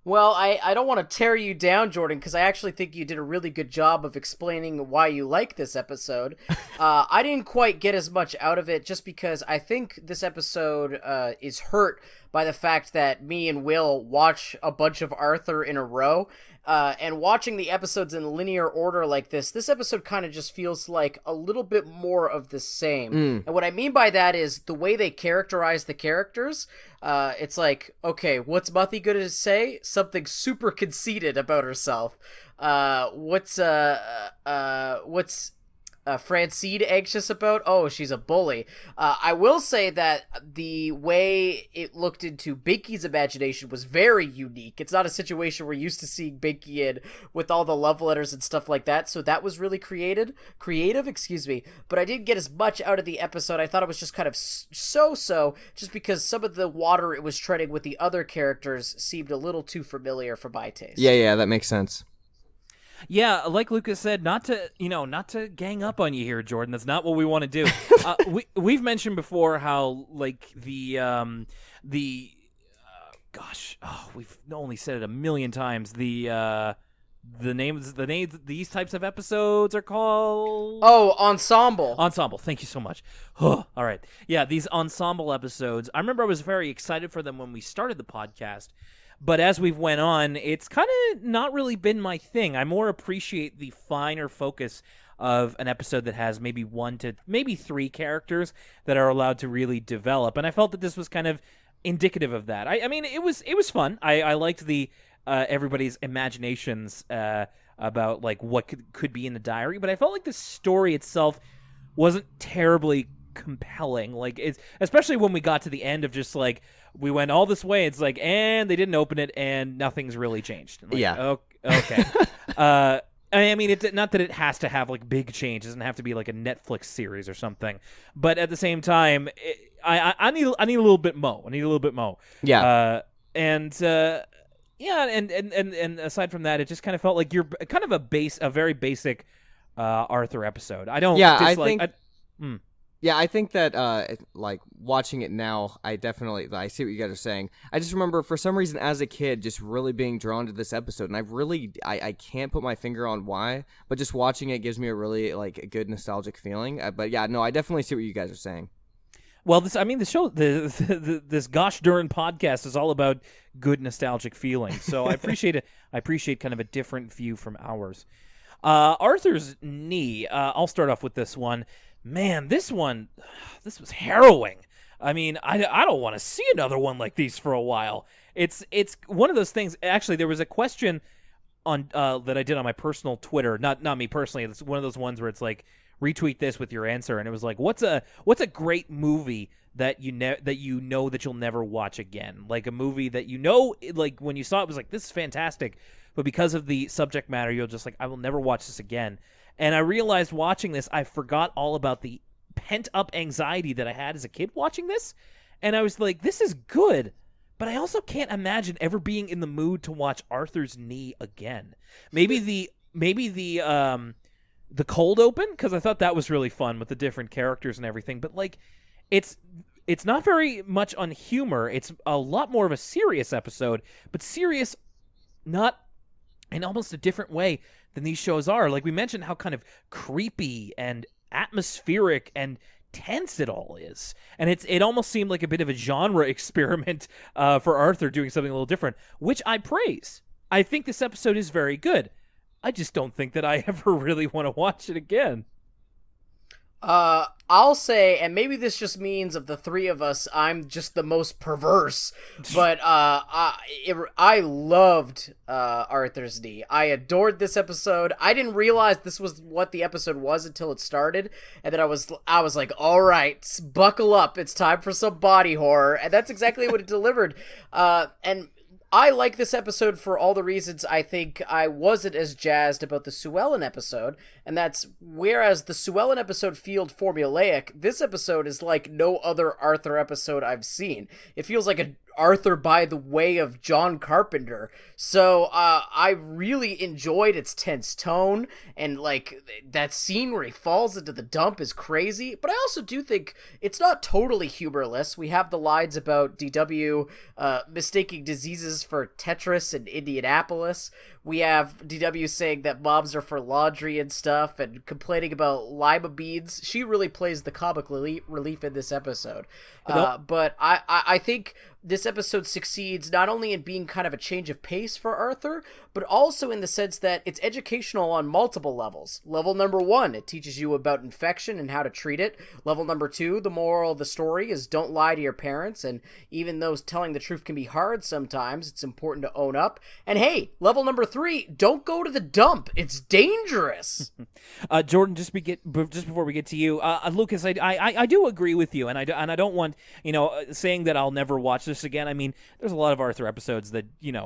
Well, I don't want to tear you down, Jordan, because I actually think you did a really good job of explaining why you like this episode. I didn't quite get as much out of it just because I think this episode is hurt by the fact that me and Will watch a bunch of Arthur in a row. And watching the episodes in linear order like this episode kind of just feels like a little bit more of the same. And what I mean by that is the way they characterize the characters. It's like, okay, what's Muffy gonna say? Something super conceited about herself. What's Francine anxious about? Oh, she's a bully. I will say that the way it looked into Binky's imagination was very unique. It's not a situation we're used to seeing Binky in with all the love letters and stuff like that, so that was really creative, but I didn't get as much out of the episode. I thought it was just kind of so-so, just because some of the water it was treading with the other characters seemed a little too familiar for my taste. Yeah, that makes sense. Yeah, like Lucas said, not to gang up on you here, Jordan. That's not what we want to do. We've mentioned before how like we've only said it a million times. The names these types of episodes are called Ensemble. Thank you so much. All right, yeah, these ensemble episodes. I remember I was very excited for them when we started the podcast. But as we've went on, it's kind of not really been my thing. I more appreciate the finer focus of an episode that has maybe 1 to maybe 3 characters that are allowed to really develop. And I felt that this was kind of indicative of that. I mean, it was fun. I liked the everybody's imaginations about like what could be in the diary. But I felt like the story itself wasn't terribly compelling. Like it's especially when we got to the end of just like we went all this way. It's like, and they didn't open it, and nothing's really changed. Like, yeah. Okay. I mean, it's not that it has to have like big change. It doesn't have to be like a Netflix series or something. But at the same time, I need a little bit more. Yeah. And aside from that, it just kind of felt like you're kind of a very basic Arthur episode. I don't. Yeah, dislike, I think that like watching it now, I see what you guys are saying. I just remember for some reason as a kid just really being drawn to this episode, and I can't put my finger on why, but just watching it gives me a really like a good nostalgic feeling. But yeah, no, I definitely see what you guys are saying. Well, the show, this gosh darn podcast is all about good nostalgic feelings. So I appreciate it. I appreciate kind of a different view from ours. Arthur's knee. I'll start off with this one. Man, this was harrowing. I mean, I don't want to see another one like these for a while. It's one of those things. Actually, there was a question on that I did on my personal Twitter. Not me personally. It's one of those ones where it's like retweet this with your answer, and it was like, what's a great movie that you know that you'll never watch again? Like a movie that like when you saw it was like, this is fantastic, but because of the subject matter, you're just like, I will never watch this again. And I realized watching this, I forgot all about the pent-up anxiety that I had as a kid watching this. And I was like, this is good, but I also can't imagine ever being in the mood to watch Arthur's knee again. Maybe the cold open, because I thought that was really fun with the different characters and everything. But like, it's not very much on humor. It's a lot more of a serious episode, but serious not in almost a different way than these shows are. Like we mentioned how kind of creepy and atmospheric and tense it all is. And it almost seemed like a bit of a genre experiment for Arthur doing something a little different, which I praise. I think this episode is very good. I just don't think that I ever really want to watch it again. I'll say, and maybe this just means of the three of us, I'm just the most perverse, but I loved Arthur's Knee. I adored this episode. I didn't realize this was what the episode was until it started, and then I was like, all right, buckle up, it's time for some body horror, and that's exactly what it delivered. And I like this episode for all the reasons I think I wasn't as jazzed about the Sue Ellen episode, and that's whereas the Sue Ellen episode felt formulaic, this episode is like no other Arthur episode I've seen. It feels like a Arthur by the way of John Carpenter. So I really enjoyed its tense tone, and like that scene where he falls into the dump is crazy, but I also do think it's not totally humorless. We have the lines about DW mistaking diseases for Tetris in Indianapolis. We have DW saying that mobs are for laundry and stuff, and complaining about lima beans. She really plays the comic relief in this episode. But I think this episode succeeds not only in being kind of a change of pace for Arthur, but also in the sense that it's educational on multiple levels. Level number 1, it teaches you about infection and how to treat it. Level number 2, the moral of the story is don't lie to your parents, and even though telling the truth can be hard sometimes, it's important to own up. And hey, level number 3, don't go to the dump. It's dangerous. Jordan, just before we get to you, Lucas, I do agree with you, and I don't want, saying that I'll never watch this again. I mean, there's a lot of Arthur episodes that,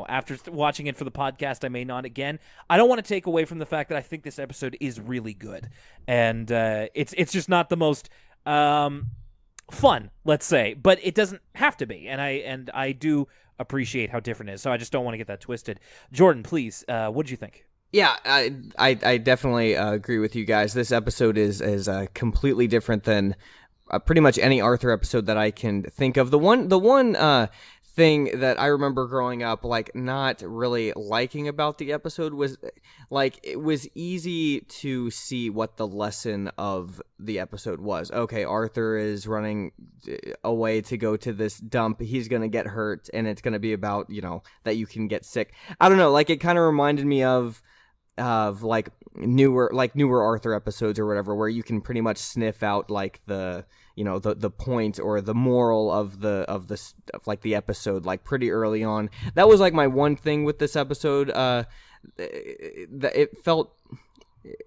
after watching it for the podcast, I may not again. I don't want to take away from the fact that I think this episode is really good, and it's just not the most fun, let's say, but it doesn't have to be, and I do appreciate how different it is, so I just don't want to get that twisted. Jordan, please, what did you think? Yeah, I definitely agree with you guys. This episode is completely different than pretty much any Arthur episode that I can think of. The one thing that I remember growing up, like, not really liking about the episode was, like, it was easy to see what the lesson of the episode was. Okay, Arthur is running away to go to this dump. He's going to get hurt, and it's going to be about, that you can get sick. I don't know, like, it kind of reminded me of like newer Arthur episodes or whatever, where you can pretty much sniff out like the point or the moral of the episode like pretty early on. That was like my one thing with this episode. It felt,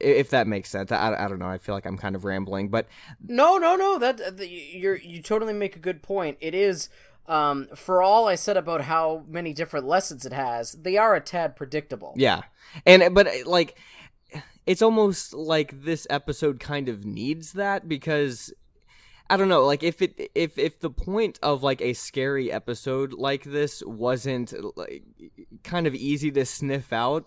if that makes sense. I don't know. I feel like I'm kind of rambling, but no. You totally make a good point. It is. For all I said about how many different lessons it has, they are a tad predictable. Yeah. But like, it's almost like this episode kind of needs that, because I don't know, like if the point of like a scary episode like this wasn't like kind of easy to sniff out,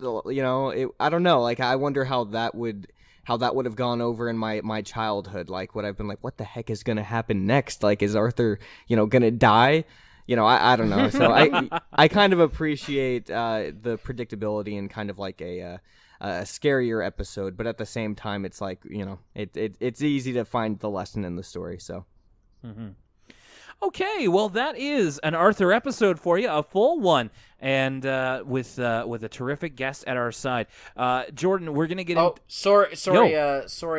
I don't know, like I wonder how that would have gone over in my childhood. Like, would I've been like, what the heck is going to happen next? Like, is Arthur, going to die? I don't know. So I kind of appreciate the predictability and kind of like a scarier episode, but at the same time, it's like, it's easy to find the lesson in the story. So. Mm-hmm. Okay, well, that is an Arthur episode for you, a full one, and with a terrific guest at our side. Jordan, we're gonna get. Sorry,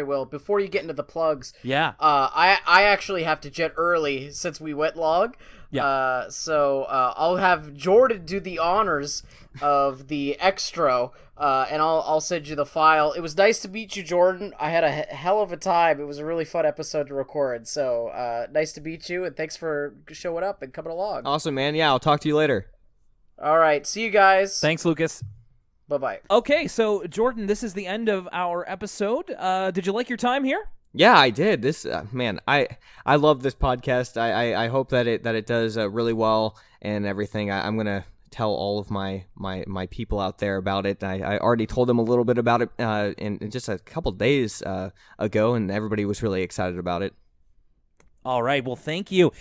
Will. Before you get into the plugs, yeah. I actually have to jet early since we went log. Yeah. So I'll have Jordan do the honors of the extra, and I'll send you the file. It was nice to meet you, Jordan. I had a hell of a time. It was a really fun episode to record. So nice to meet you, and thanks for showing up and coming along. Awesome, man. Yeah, I'll talk to you later. All right. See you guys. Thanks, Lucas. Bye-bye. Okay, so Jordan, this is the end of our episode. Did you like your time here? Yeah, I did. This man, I love this podcast. I hope that it does really well and everything. I'm gonna tell all of my people out there about it. I already told them a little bit about it in just a couple days ago, and everybody was really excited about it. All right. Well, thank you.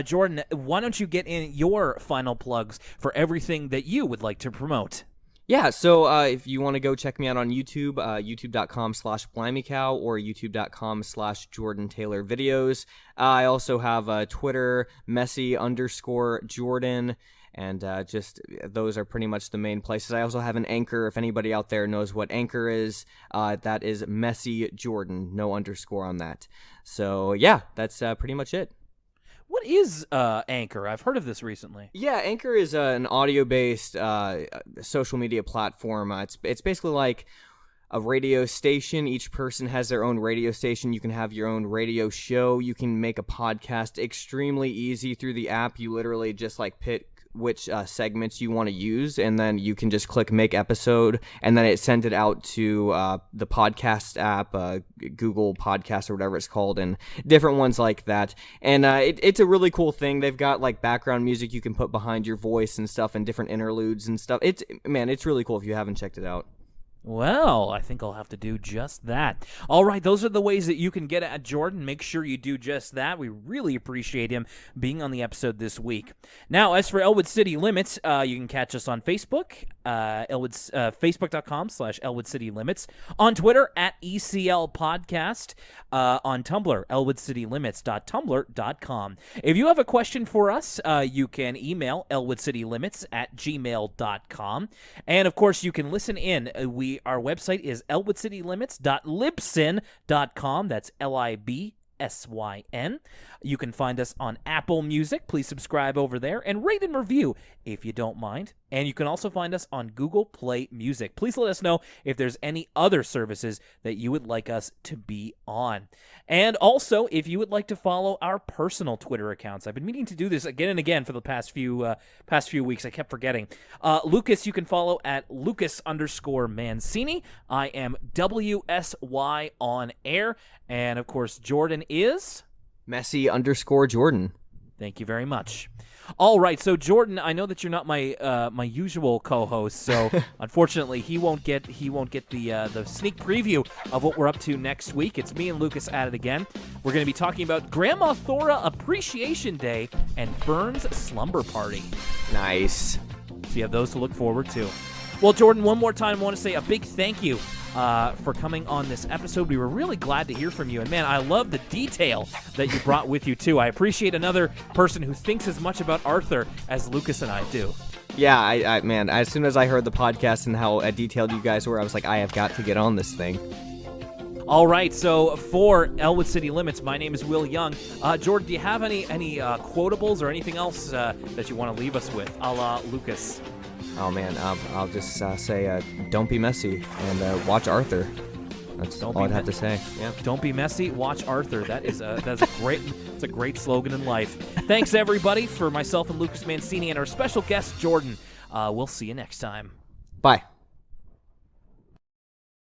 Jordan, why don't you get in your final plugs for everything that you would like to promote? Yeah, so if you want to go check me out on YouTube, youtube.com/blimeycow or youtube.com/Jordan Taylor videos. I also have Twitter, Messi_Jordan, and just those are pretty much the main places. I also have an Anchor. If anybody out there knows what Anchor is, that is Messi Jordan, no underscore on that. So yeah, that's pretty much it. What is Anchor? I've heard of this recently. Yeah, Anchor is an audio-based social media platform. It's basically like a radio station. Each person has their own radio station. You can have your own radio show. You can make a podcast extremely easy through the app. You literally just like pick which segments you want to use, and then you can just click make episode, and then it sends it out to the podcast app, Google Podcast or whatever it's called, and different ones like that. And it's a really cool thing. They've got like background music you can put behind your voice and stuff, and different interludes and stuff. It's really cool if you haven't checked it out. Well, I think I'll have to do just that. All right, those are the ways that you can get at Jordan. Make sure you do just that. We really appreciate him being on the episode this week. Now, as for Elwood City Limits, you can catch us on Facebook, Facebook.com/Elwood City Limits, on Twitter at ECL Podcast, on Tumblr, ElwoodCityLimits.tumblr.com. If you have a question for us, you can email ElwoodCityLimits@gmail.com. And, of course, you can listen in. Our website is elwoodcitylimits.libsyn.com. That's LIBSYN. You can find us on Apple Music. Please subscribe over there and rate and review if you don't mind. And you can also find us on Google Play Music. Please let us know if there's any other services that you would like us to be on. And also, if you would like to follow our personal Twitter accounts. I've been meaning to do this again and again for the past few weeks. I kept forgetting. Lucas, you can follow at Lucas_Mancini. I am WSY on air. And, of course, Jordan is Messi_Jordan. Thank you very much. All right, so Jordan, I know that you're not my my usual co-host, so unfortunately he won't get the sneak preview of what we're up to next week. It's me and Lucas at it again. We're going to be talking about Grandma Thora Appreciation Day and Fern's Slumber Party. Nice. So you have those to look forward to. Well, Jordan, one more time, I want to say a big thank you for coming on this episode. We were really glad to hear from you. And, man, I love the detail that you brought with you, too. I appreciate another person who thinks as much about Arthur as Lucas and I do. Yeah, I man, as soon as I heard the podcast and how detailed you guys were, I was like, I have got to get on this thing. All right, so for Elwood City Limits, my name is Will Young. Jordan, do you have any quotables or anything else that you want to leave us with, a la Lucas? Oh, man, I'll just say, don't be messy, and watch Arthur. That's all I'd have to say. Yeah. Don't be messy, watch Arthur. That's a great slogan in life. Thanks, everybody, for myself and Lucas Mancini and our special guest, Jordan. We'll see you next time. Bye.